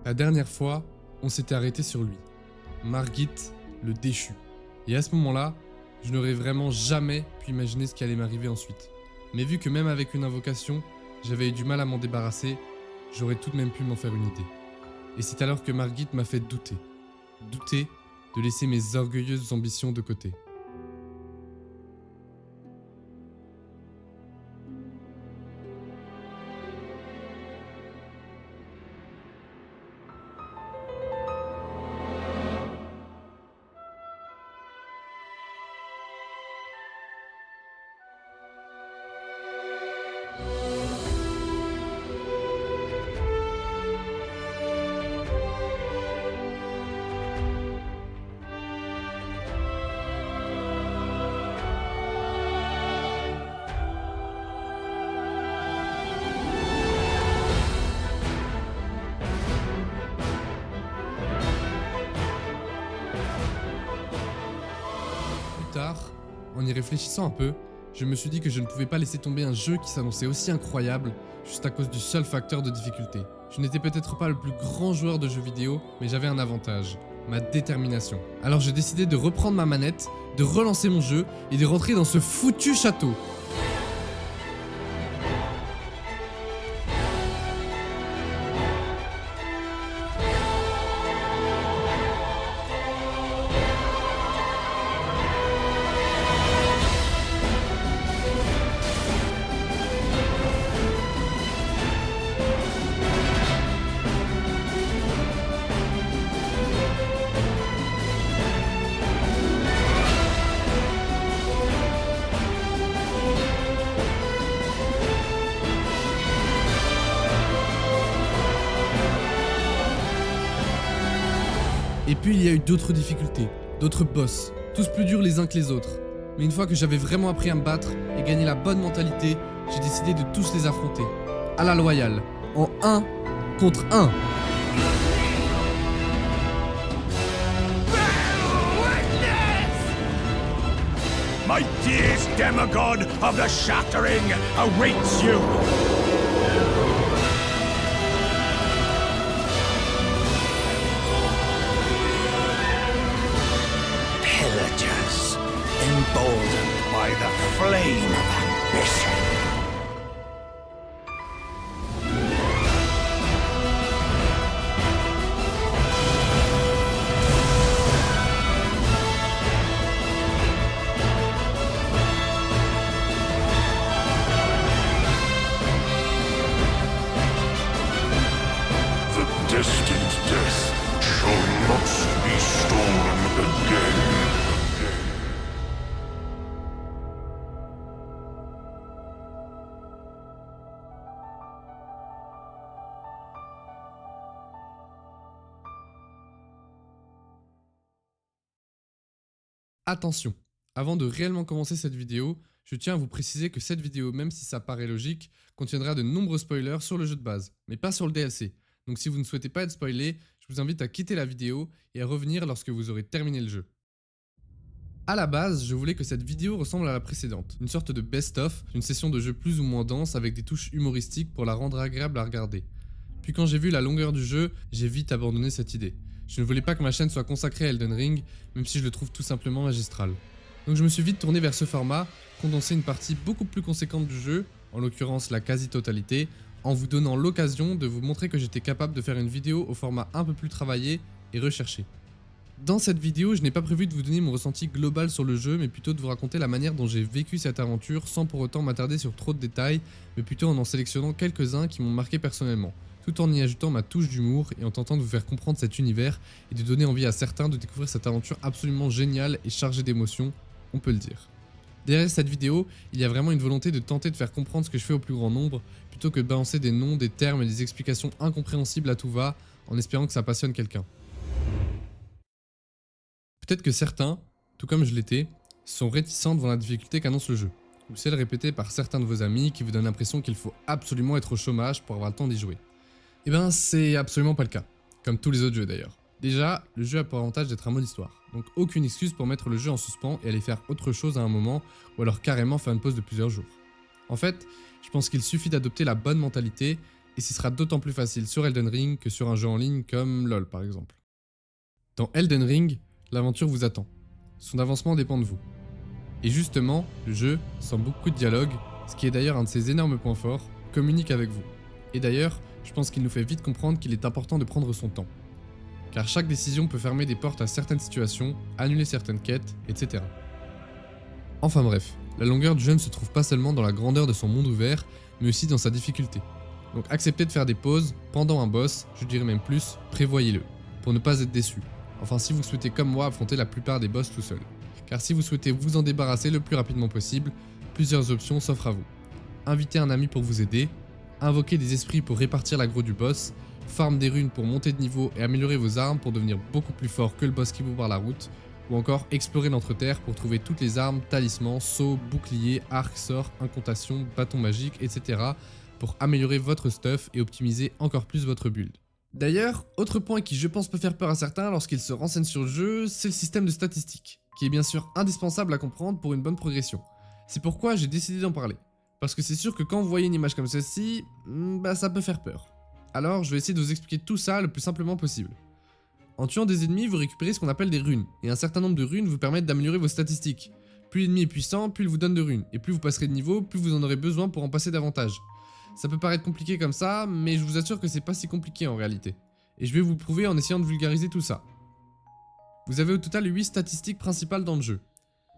La dernière fois, on s'était arrêté sur lui. Margit, le déchu. Et à ce moment-là, je n'aurais vraiment jamais pu imaginer ce qui allait m'arriver ensuite. Mais vu que même avec une invocation, j'avais eu du mal à m'en débarrasser, j'aurais tout de même pu m'en faire une idée. Et c'est alors que Margit m'a fait douter. Douter de laisser mes orgueilleuses ambitions de côté. En y réfléchissant un peu, je me suis dit que je ne pouvais pas laisser tomber un jeu qui s'annonçait aussi incroyable juste à cause du seul facteur de difficulté. Je n'étais peut-être pas le plus grand joueur de jeux vidéo, mais j'avais un avantage, ma détermination. Alors j'ai décidé de reprendre ma manette, de relancer mon jeu et de rentrer dans ce foutu château. Et puis il y a eu d'autres difficultés, d'autres boss, tous plus durs les uns que les autres. Mais une fois que j'avais vraiment appris à me battre et gagné la bonne mentalité, j'ai décidé de tous les affronter. À la loyale, en 1 contre 1. My dearest demigod of the shattering awaits you! Pillagers, emboldened by the flame of ambition. Distant death shall not be stolen again. Attention, avant de réellement commencer cette vidéo, je tiens à vous préciser que cette vidéo, même si ça paraît logique, contiendra de nombreux spoilers sur le jeu de base, mais pas sur le DLC. Donc si vous ne souhaitez pas être spoilé, je vous invite à quitter la vidéo et à revenir lorsque vous aurez terminé le jeu. A la base, je voulais que cette vidéo ressemble à la précédente, une sorte de best-of, une session de jeu plus ou moins dense avec des touches humoristiques pour la rendre agréable à regarder. Puis quand j'ai vu la longueur du jeu, j'ai vite abandonné cette idée. Je ne voulais pas que ma chaîne soit consacrée à Elden Ring, même si je le trouve tout simplement magistral. Donc je me suis vite tourné vers ce format, condenser une partie beaucoup plus conséquente du jeu, en l'occurrence la quasi-totalité, en vous donnant l'occasion de vous montrer que j'étais capable de faire une vidéo au format un peu plus travaillé et recherché. Dans cette vidéo, je n'ai pas prévu de vous donner mon ressenti global sur le jeu, mais plutôt de vous raconter la manière dont j'ai vécu cette aventure sans pour autant m'attarder sur trop de détails, mais plutôt en sélectionnant quelques-uns qui m'ont marqué personnellement, tout en y ajoutant ma touche d'humour et en tentant de vous faire comprendre cet univers et de donner envie à certains de découvrir cette aventure absolument géniale et chargée d'émotions, on peut le dire. Derrière cette vidéo, il y a vraiment une volonté de tenter de faire comprendre ce que je fais au plus grand nombre, plutôt que de balancer des noms, des termes et des explications incompréhensibles à tout va, en espérant que ça passionne quelqu'un. Peut-être que certains, tout comme je l'étais, sont réticents devant la difficulté qu'annonce le jeu, ou celle répétée par certains de vos amis qui vous donnent l'impression qu'il faut absolument être au chômage pour avoir le temps d'y jouer. Eh ben c'est absolument pas le cas, comme tous les autres jeux d'ailleurs. Déjà, le jeu a pour avantage d'être un mode histoire, donc aucune excuse pour mettre le jeu en suspens et aller faire autre chose à un moment, ou alors carrément faire une pause de plusieurs jours. En fait, je pense qu'il suffit d'adopter la bonne mentalité et ce sera d'autant plus facile sur Elden Ring que sur un jeu en ligne comme LoL par exemple. Dans Elden Ring, l'aventure vous attend. Son avancement dépend de vous. Et justement, le jeu, sans beaucoup de dialogue, ce qui est d'ailleurs un de ses énormes points forts, communique avec vous. Et d'ailleurs, je pense qu'il nous fait vite comprendre qu'il est important de prendre son temps. Car chaque décision peut fermer des portes à certaines situations, annuler certaines quêtes, etc. Enfin bref, la longueur du jeu ne se trouve pas seulement dans la grandeur de son monde ouvert, mais aussi dans sa difficulté. Donc acceptez de faire des pauses pendant un boss, je dirais même plus, prévoyez-le, pour ne pas être déçu. Enfin si vous souhaitez comme moi affronter la plupart des boss tout seul. Car si vous souhaitez vous en débarrasser le plus rapidement possible, plusieurs options s'offrent à vous. Invitez un ami pour vous aider, invoquer des esprits pour répartir l'aggro du boss, farm des runes pour monter de niveau et améliorer vos armes pour devenir beaucoup plus fort que le boss qui vous barre la route, ou encore explorer l'entreterre pour trouver toutes les armes, talismans, sauts, boucliers, arcs, sorts, incantations, bâtons magiques, etc. pour améliorer votre stuff et optimiser encore plus votre build. D'ailleurs, autre point qui je pense peut faire peur à certains lorsqu'ils se renseignent sur le jeu, c'est le système de statistiques, qui est bien sûr indispensable à comprendre pour une bonne progression. C'est pourquoi j'ai décidé d'en parler. Parce que c'est sûr que quand vous voyez une image comme celle-ci, ça peut faire peur. Alors je vais essayer de vous expliquer tout ça le plus simplement possible. En tuant des ennemis, vous récupérez ce qu'on appelle des runes, et un certain nombre de runes vous permettent d'améliorer vos statistiques. Plus l'ennemi est puissant, plus il vous donne de runes, et plus vous passerez de niveau, plus vous en aurez besoin pour en passer davantage. Ça peut paraître compliqué comme ça, mais je vous assure que c'est pas si compliqué en réalité. Et je vais vous le prouver en essayant de vulgariser tout ça. Vous avez au total 8 statistiques principales dans le jeu.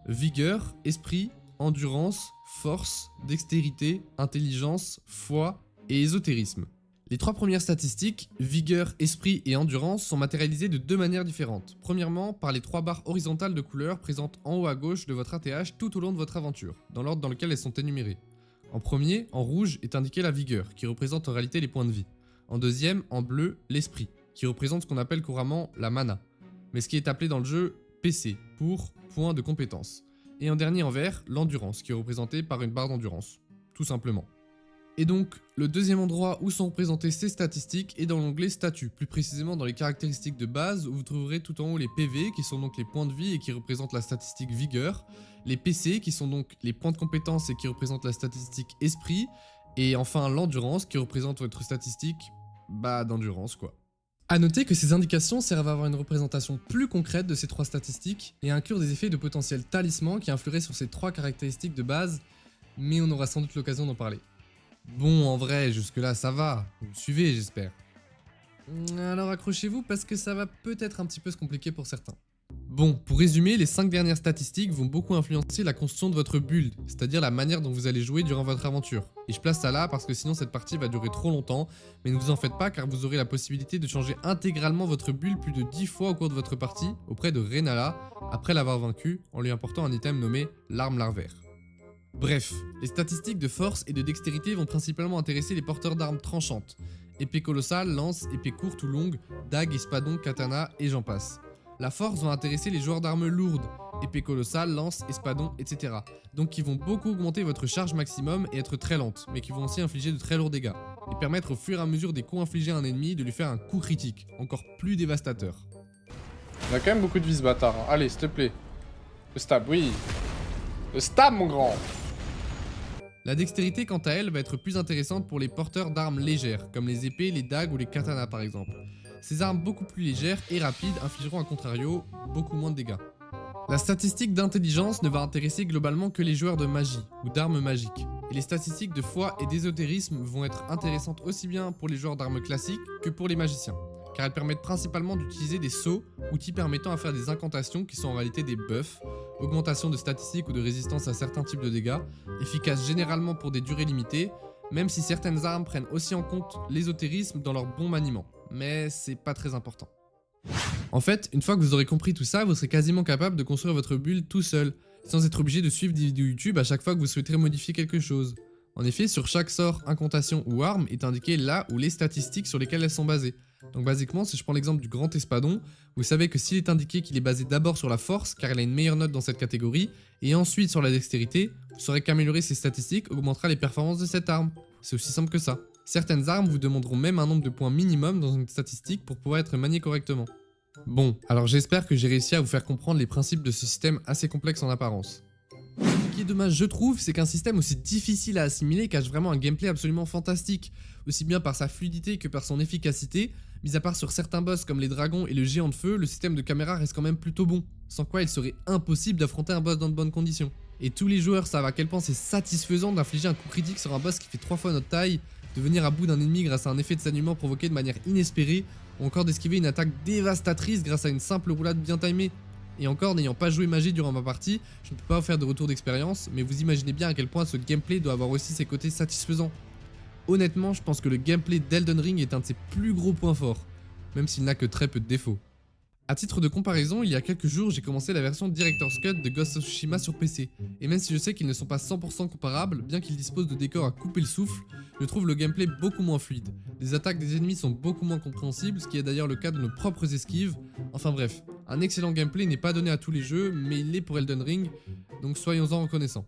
Vigueur, esprit, endurance, force, dextérité, intelligence, foi et ésotérisme. Les 3 premières statistiques, vigueur, esprit et endurance, sont matérialisées de 2 manières différentes. Premièrement, par les 3 barres horizontales de couleur présentes en haut à gauche de votre ATH tout au long de votre aventure, dans l'ordre dans lequel elles sont énumérées. En premier, en rouge, est indiquée la vigueur, qui représente en réalité les points de vie. En deuxième, en bleu, l'esprit, qui représente ce qu'on appelle couramment la mana, mais ce qui est appelé dans le jeu PC, pour point de compétence. Et en dernier en vert, l'endurance, qui est représentée par une barre d'endurance, tout simplement. Et donc, le deuxième endroit où sont représentées ces statistiques est dans l'onglet Statut, plus précisément dans les caractéristiques de base où vous trouverez tout en haut les PV qui sont donc les points de vie et qui représentent la statistique vigueur, les PC qui sont donc les points de compétence et qui représentent la statistique esprit, et enfin l'endurance qui représente votre statistique, d'endurance quoi. A noter que ces indications servent à avoir une représentation plus concrète de ces 3 statistiques et à inclure des effets de potentiel talisman qui influeraient sur ces 3 caractéristiques de base, mais on aura sans doute l'occasion d'en parler. Bon, en vrai, jusque-là, ça va. Vous me suivez, j'espère. Alors accrochez-vous parce que ça va peut-être un petit peu se compliquer pour certains. Bon, pour résumer, les 5 dernières statistiques vont beaucoup influencer la construction de votre build, c'est-à-dire la manière dont vous allez jouer durant votre aventure. Et je place ça là parce que sinon cette partie va durer trop longtemps, mais ne vous en faites pas car vous aurez la possibilité de changer intégralement votre build plus de 10 fois au cours de votre partie, auprès de Renala, après l'avoir vaincu, en lui apportant un item nommé l'arme larvaire. Bref, les statistiques de force et de dextérité vont principalement intéresser les porteurs d'armes tranchantes. Épée colossale, lance, épée courte ou longue, dague, espadon, katana et j'en passe. La force va intéresser les joueurs d'armes lourdes, épée colossale, lance, espadon, etc. Donc qui vont beaucoup augmenter votre charge maximum et être très lentes, mais qui vont aussi infliger de très lourds dégâts, et permettre au fur et à mesure des coups infligés à un ennemi de lui faire un coup critique, encore plus dévastateur. On a quand même beaucoup de vie ce bâtard, hein. Allez, s'il te plaît. Le stab, oui. Le stab, mon grand. La dextérité, quant à elle, va être plus intéressante pour les porteurs d'armes légères, comme les épées, les dagues ou les katanas par exemple. Ces armes beaucoup plus légères et rapides infligeront a contrario beaucoup moins de dégâts. La statistique d'intelligence ne va intéresser globalement que les joueurs de magie ou d'armes magiques. Et les statistiques de foi et d'ésotérisme vont être intéressantes aussi bien pour les joueurs d'armes classiques que pour les magiciens, car elles permettent principalement d'utiliser des sceaux, outils permettant à faire des incantations qui sont en réalité des buffs, augmentation de statistiques ou de résistance à certains types de dégâts, efficaces généralement pour des durées limitées, même si certaines armes prennent aussi en compte l'ésotérisme dans leur bon maniement, mais c'est pas très important. En fait, une fois que vous aurez compris tout ça, vous serez quasiment capable de construire votre build tout seul, sans être obligé de suivre des vidéos YouTube à chaque fois que vous souhaiterez modifier quelque chose. En effet, sur chaque sort, incantation ou arme est indiqué là où les statistiques sur lesquelles elles sont basées. Donc basiquement, si je prends l'exemple du grand espadon, vous savez que s'il est indiqué qu'il est basé d'abord sur la force, car elle a une meilleure note dans cette catégorie, et ensuite sur la dextérité, vous saurez qu'améliorer ces statistiques augmentera les performances de cette arme. C'est aussi simple que ça. Certaines armes vous demanderont même un nombre de points minimum dans une statistique pour pouvoir être maniées correctement. Bon, alors j'espère que j'ai réussi à vous faire comprendre les principes de ce système assez complexe en apparence. Ce qui est dommage je trouve, c'est qu'un système aussi difficile à assimiler cache vraiment un gameplay absolument fantastique. aussi bien par sa fluidité que par son efficacité. Mis à part sur certains boss comme les dragons et le géant de feu, le système de caméra reste quand même plutôt bon, sans quoi il serait impossible d'affronter un boss dans de bonnes conditions. Et tous les joueurs savent à quel point c'est satisfaisant d'infliger un coup critique sur un boss qui fait 3 fois notre taille, de venir à bout d'un ennemi grâce à un effet de saignement provoqué de manière inespérée, ou encore d'esquiver une attaque dévastatrice grâce à une simple roulade bien timée. Et encore, n'ayant pas joué magie durant ma partie, je ne peux pas vous faire de retour d'expérience, mais vous imaginez bien à quel point ce gameplay doit avoir aussi ses côtés satisfaisants. Honnêtement, je pense que le gameplay d'Elden Ring est un de ses plus gros points forts, même s'il n'a que très peu de défauts. A titre de comparaison, il y a quelques jours, j'ai commencé la version Director's Cut de Ghost of Tsushima sur PC, et même si je sais qu'ils ne sont pas 100% comparables, bien qu'ils disposent de décors à couper le souffle, je trouve le gameplay beaucoup moins fluide. Les attaques des ennemis sont beaucoup moins compréhensibles, ce qui est d'ailleurs le cas de nos propres esquives. Enfin bref, un excellent gameplay n'est pas donné à tous les jeux, mais il l'est pour Elden Ring, donc soyons-en reconnaissants.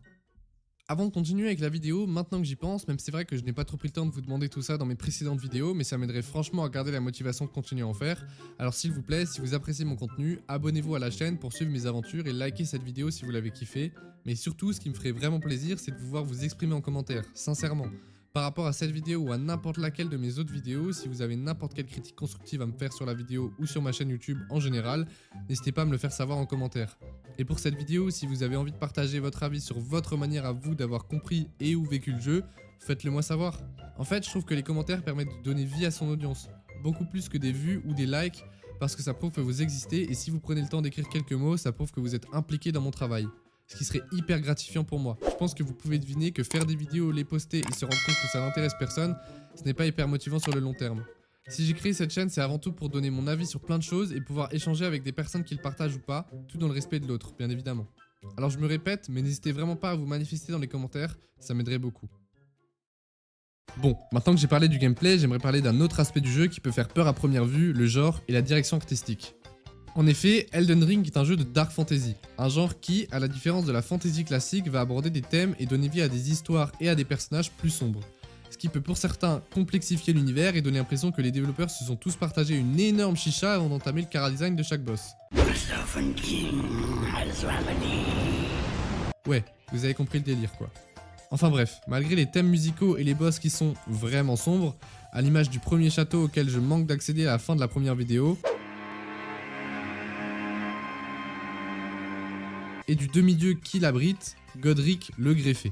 Avant de continuer avec la vidéo, maintenant que j'y pense, même c'est vrai que je n'ai pas trop pris le temps de vous demander tout ça dans mes précédentes vidéos, mais ça m'aiderait franchement à garder la motivation de continuer à en faire. Alors s'il vous plaît, si vous appréciez mon contenu, abonnez-vous à la chaîne pour suivre mes aventures et likez cette vidéo si vous l'avez kiffé. Mais surtout, ce qui me ferait vraiment plaisir, c'est de vous voir vous exprimer en commentaire, sincèrement. Par rapport à cette vidéo ou à n'importe laquelle de mes autres vidéos, si vous avez n'importe quelle critique constructive à me faire sur la vidéo ou sur ma chaîne YouTube en général, n'hésitez pas à me le faire savoir en commentaire. Et pour cette vidéo, si vous avez envie de partager votre avis sur votre manière à vous d'avoir compris et ou vécu le jeu, faites-le moi savoir. En fait, je trouve que les commentaires permettent de donner vie à son audience, beaucoup plus que des vues ou des likes, parce que ça prouve que vous existez et si vous prenez le temps d'écrire quelques mots, ça prouve que vous êtes impliqué dans mon travail. Ce qui serait hyper gratifiant pour moi. Je pense que vous pouvez deviner que faire des vidéos, les poster et se rendre compte que ça n'intéresse personne, ce n'est pas hyper motivant sur le long terme. Si j'ai créé cette chaîne, c'est avant tout pour donner mon avis sur plein de choses et pouvoir échanger avec des personnes qui le partagent ou pas, tout dans le respect de l'autre, bien évidemment. Alors je me répète, mais n'hésitez vraiment pas à vous manifester dans les commentaires, ça m'aiderait beaucoup. Bon, maintenant que j'ai parlé du gameplay, j'aimerais parler d'un autre aspect du jeu qui peut faire peur à première vue, le genre et la direction artistique. En effet, Elden Ring est un jeu de dark fantasy, un genre qui, à la différence de la fantasy classique, va aborder des thèmes et donner vie à des histoires et à des personnages plus sombres. Ce qui peut pour certains complexifier l'univers et donner l'impression que les développeurs se sont tous partagés une énorme chicha avant d'entamer le chara-design de chaque boss. Ouais, vous avez compris le délire quoi. Enfin bref, malgré les thèmes musicaux et les boss qui sont vraiment sombres, à l'image du premier château auquel je manque d'accéder à la fin de la première vidéo, et du demi-dieu qui l'abrite, Godric le Greffé.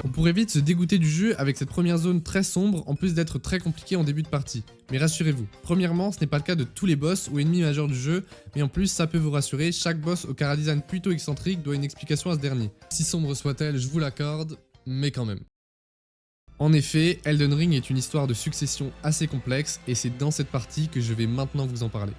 On pourrait vite se dégoûter du jeu avec cette première zone très sombre en plus d'être très compliquée en début de partie. Mais rassurez-vous, premièrement ce n'est pas le cas de tous les boss ou ennemis majeurs du jeu, mais en plus ça peut vous rassurer, chaque boss au chara-design plutôt excentrique doit une explication à ce dernier. Si sombre soit-elle, je vous l'accorde, mais quand même. En effet, Elden Ring est une histoire de succession assez complexe et c'est dans cette partie que je vais maintenant vous en parler.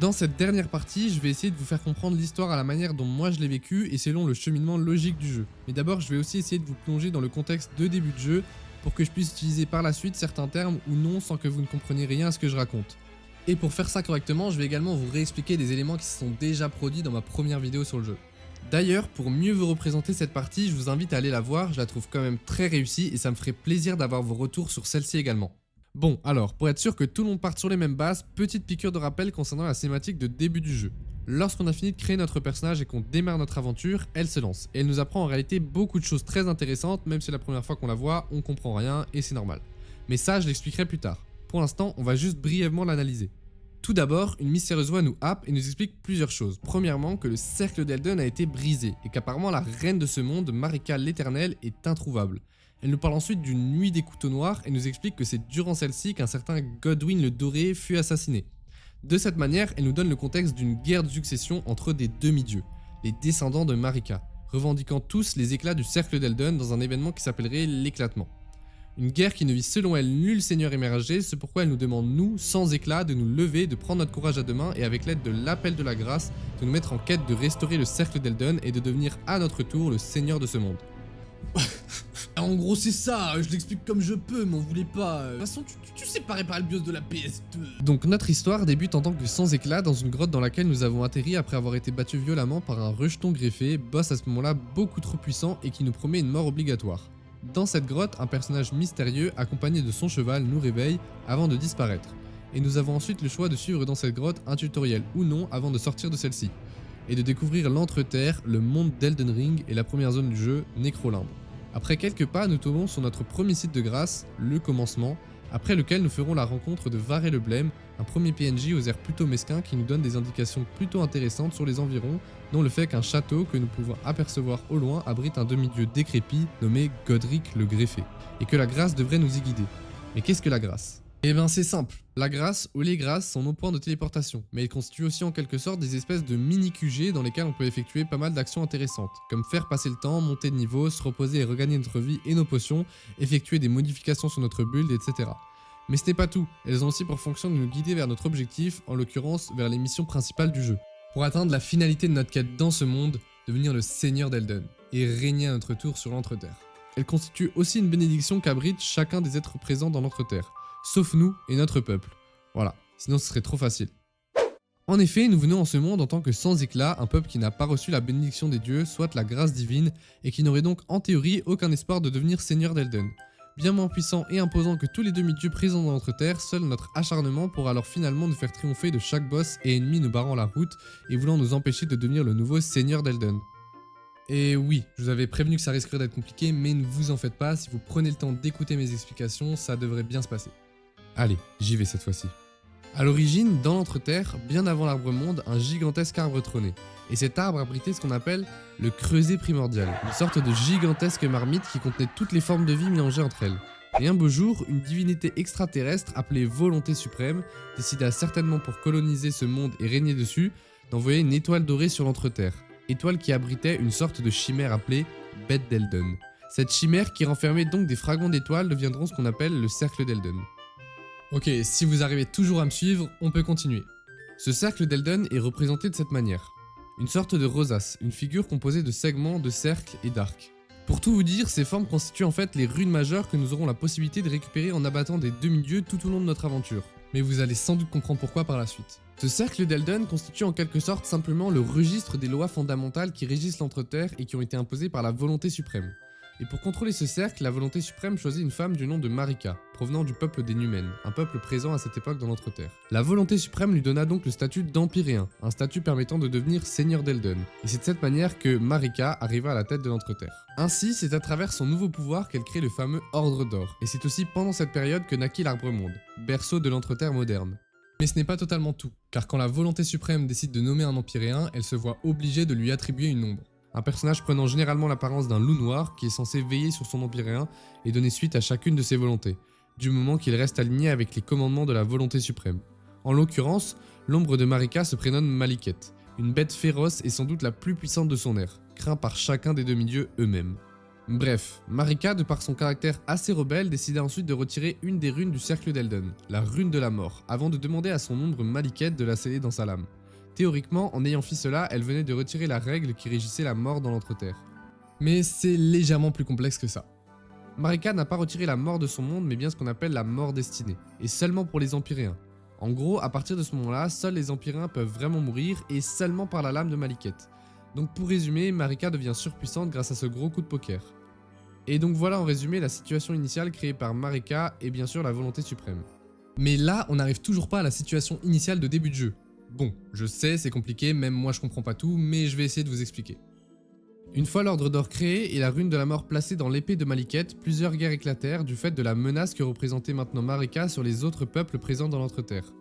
Dans cette dernière partie, je vais essayer de vous faire comprendre l'histoire à la manière dont moi je l'ai vécu et selon le cheminement logique du jeu. Mais d'abord, je vais aussi essayer de vous plonger dans le contexte de début de jeu pour que je puisse utiliser par la suite certains termes ou non sans que vous ne compreniez rien à ce que je raconte. Et pour faire ça correctement, je vais également vous réexpliquer des éléments qui se sont déjà produits dans ma première vidéo sur le jeu. D'ailleurs, pour mieux vous représenter cette partie, je vous invite à aller la voir, je la trouve quand même très réussie et ça me ferait plaisir d'avoir vos retours sur celle-ci également. Bon, alors, pour être sûr que tout le monde parte sur les mêmes bases, petite piqûre de rappel concernant la cinématique de début du jeu. Lorsqu'on a fini de créer notre personnage et qu'on démarre notre aventure, elle se lance. Et elle nous apprend en réalité beaucoup de choses très intéressantes, même si la première fois qu'on la voit, on comprend rien et c'est normal. Mais ça, je l'expliquerai plus tard. Pour l'instant, on va juste brièvement l'analyser. Tout d'abord, une mystérieuse voix nous happe et nous explique plusieurs choses. Premièrement, que le cercle d'Elden a été brisé et qu'apparemment la reine de ce monde, Marika l'Éternelle, est introuvable. Elle nous parle ensuite d'une nuit des couteaux noirs et nous explique que c'est durant celle-ci qu'un certain Godwyn le Doré fut assassiné. De cette manière, elle nous donne le contexte d'une guerre de succession entre des demi-dieux, les descendants de Marika, revendiquant tous les éclats du cercle d'Elden dans un événement qui s'appellerait l'éclatement. Une guerre qui ne vise selon elle nul seigneur émergé, c'est pourquoi elle nous demande nous, sans éclat, de nous lever, de prendre notre courage à deux mains et avec l'aide de l'appel de la grâce, de nous mettre en quête de restaurer le cercle d'Elden et de devenir à notre tour le seigneur de ce monde. En gros c'est ça, je l'explique comme je peux, m'en voulez pas. De toute façon tu sais pas réparer le BIOS de la PS2. Donc notre histoire débute en tant que sans éclat dans une grotte dans laquelle nous avons atterri après avoir été battus violemment par un rejeton greffé, boss à ce moment-là beaucoup trop puissant et qui nous promet une mort obligatoire. Dans cette grotte, un personnage mystérieux accompagné de son cheval nous réveille avant de disparaître. Et nous avons ensuite le choix de suivre dans cette grotte un tutoriel ou non avant de sortir de celle-ci. Et de découvrir l'Entreterre, le monde d'Elden Ring et la première zone du jeu, Necrolimbe. Après quelques pas, nous tombons sur notre premier site de grâce, le commencement, après lequel nous ferons la rencontre de Varé le Blême, un premier PNJ aux airs plutôt mesquins qui nous donne des indications plutôt intéressantes sur les environs, dont le fait qu'un château que nous pouvons apercevoir au loin abrite un demi-dieu décrépit nommé Godric le Greffé, et que la grâce devrait nous y guider. Mais qu'est-ce que la grâce ? Eh ben c'est simple, la grâce ou les grâces sont nos points de téléportation, mais elles constituent aussi en quelque sorte des espèces de mini QG dans lesquels on peut effectuer pas mal d'actions intéressantes, comme faire passer le temps, monter de niveau, se reposer et regagner notre vie et nos potions, effectuer des modifications sur notre build, etc. Mais ce n'est pas tout, elles ont aussi pour fonction de nous guider vers notre objectif, en l'occurrence vers les missions principales du jeu. Pour atteindre la finalité de notre quête dans ce monde, devenir le seigneur d'Elden, et régner à notre tour sur l'Entreterre. Elles constituent aussi une bénédiction qu'abrite chacun des êtres présents dans l'Entreterre. Sauf nous et notre peuple. Voilà, sinon ce serait trop facile. En effet, nous venons en ce monde en tant que sans éclat, un peuple qui n'a pas reçu la bénédiction des dieux, soit la grâce divine, et qui n'aurait donc en théorie aucun espoir de devenir seigneur d'Elden. Bien moins puissant et imposant que tous les demi-dieux présents dans notre terre, seul notre acharnement pourra alors finalement nous faire triompher de chaque boss et ennemi nous barrant la route et voulant nous empêcher de devenir le nouveau seigneur d'Elden. Et oui, je vous avais prévenu que ça risquerait d'être compliqué, mais ne vous en faites pas, si vous prenez le temps d'écouter mes explications, ça devrait bien se passer. Allez, j'y vais cette fois-ci. A l'origine, dans l'Entreterre, bien avant l'Arbre-Monde, un gigantesque arbre trônait. Et cet arbre abritait ce qu'on appelle le creuset primordial, une sorte de gigantesque marmite qui contenait toutes les formes de vie mélangées entre elles. Et un beau jour, une divinité extraterrestre appelée Volonté Suprême décida certainement pour coloniser ce monde et régner dessus, d'envoyer une étoile dorée sur l'Entreterre. Étoile qui abritait une sorte de chimère appelée Bête d'Elden. Cette chimère qui renfermait donc des fragments d'étoiles deviendront ce qu'on appelle le cercle d'Elden. Ok, si vous arrivez toujours à me suivre, on peut continuer. Ce cercle d'Elden est représenté de cette manière. Une sorte de rosace, une figure composée de segments, de cercles et d'arcs. Pour tout vous dire, ces formes constituent en fait les runes majeures que nous aurons la possibilité de récupérer en abattant des demi-dieux tout au long de notre aventure. Mais vous allez sans doute comprendre pourquoi par la suite. Ce cercle d'Elden constitue en quelque sorte simplement le registre des lois fondamentales qui régissent l'Entreterre et qui ont été imposées par la Volonté Suprême. Et pour contrôler ce cercle, la Volonté Suprême choisit une femme du nom de Marika, provenant du peuple des Numènes, un peuple présent à cette époque dans l'Entreterre. La Volonté Suprême lui donna donc le statut d'Empyréen, un statut permettant de devenir seigneur d'Elden. Et c'est de cette manière que Marika arriva à la tête de l'Entreterre. Ainsi, c'est à travers son nouveau pouvoir qu'elle crée le fameux Ordre d'Or. Et c'est aussi pendant cette période que naquit l'Arbre-Monde, berceau de l'Entreterre moderne. Mais ce n'est pas totalement tout, car quand la Volonté Suprême décide de nommer un Empyréen, elle se voit obligée de lui attribuer une ombre. Un personnage prenant généralement l'apparence d'un loup noir qui est censé veiller sur son empyréen et donner suite à chacune de ses volontés, du moment qu'il reste aligné avec les commandements de la Volonté Suprême. En l'occurrence, l'ombre de Marika se prénomme Maliket, une bête féroce et sans doute la plus puissante de son ère, crainte par chacun des demi-dieux eux-mêmes. Bref, Marika, de par son caractère assez rebelle, décida ensuite de retirer une des runes du cercle d'Elden, la rune de la mort, avant de demander à son ombre Maliket de la sceller dans sa lame. Théoriquement, en ayant fait cela, elle venait de retirer la règle qui régissait la mort dans l'Entreterre. Mais c'est légèrement plus complexe que ça. Marika n'a pas retiré la mort de son monde, mais bien ce qu'on appelle la mort destinée, et seulement pour les Empyréens. En gros, à partir de ce moment-là, seuls les Empyréens peuvent vraiment mourir, et seulement par la lame de Maliket. Donc pour résumer, Marika devient surpuissante grâce à ce gros coup de poker. Et donc voilà en résumé la situation initiale créée par Marika et bien sûr la Volonté Suprême. Mais là, on n'arrive toujours pas à la situation initiale de début de jeu. Bon, je sais, c'est compliqué, même moi je comprends pas tout, mais je vais essayer de vous expliquer. Une fois l'Ordre d'Or créé et la rune de la mort placée dans l'épée de Maliket, plusieurs guerres éclatèrent du fait de la menace que représentait maintenant Marika sur les autres peuples présents dans l'Entreterre.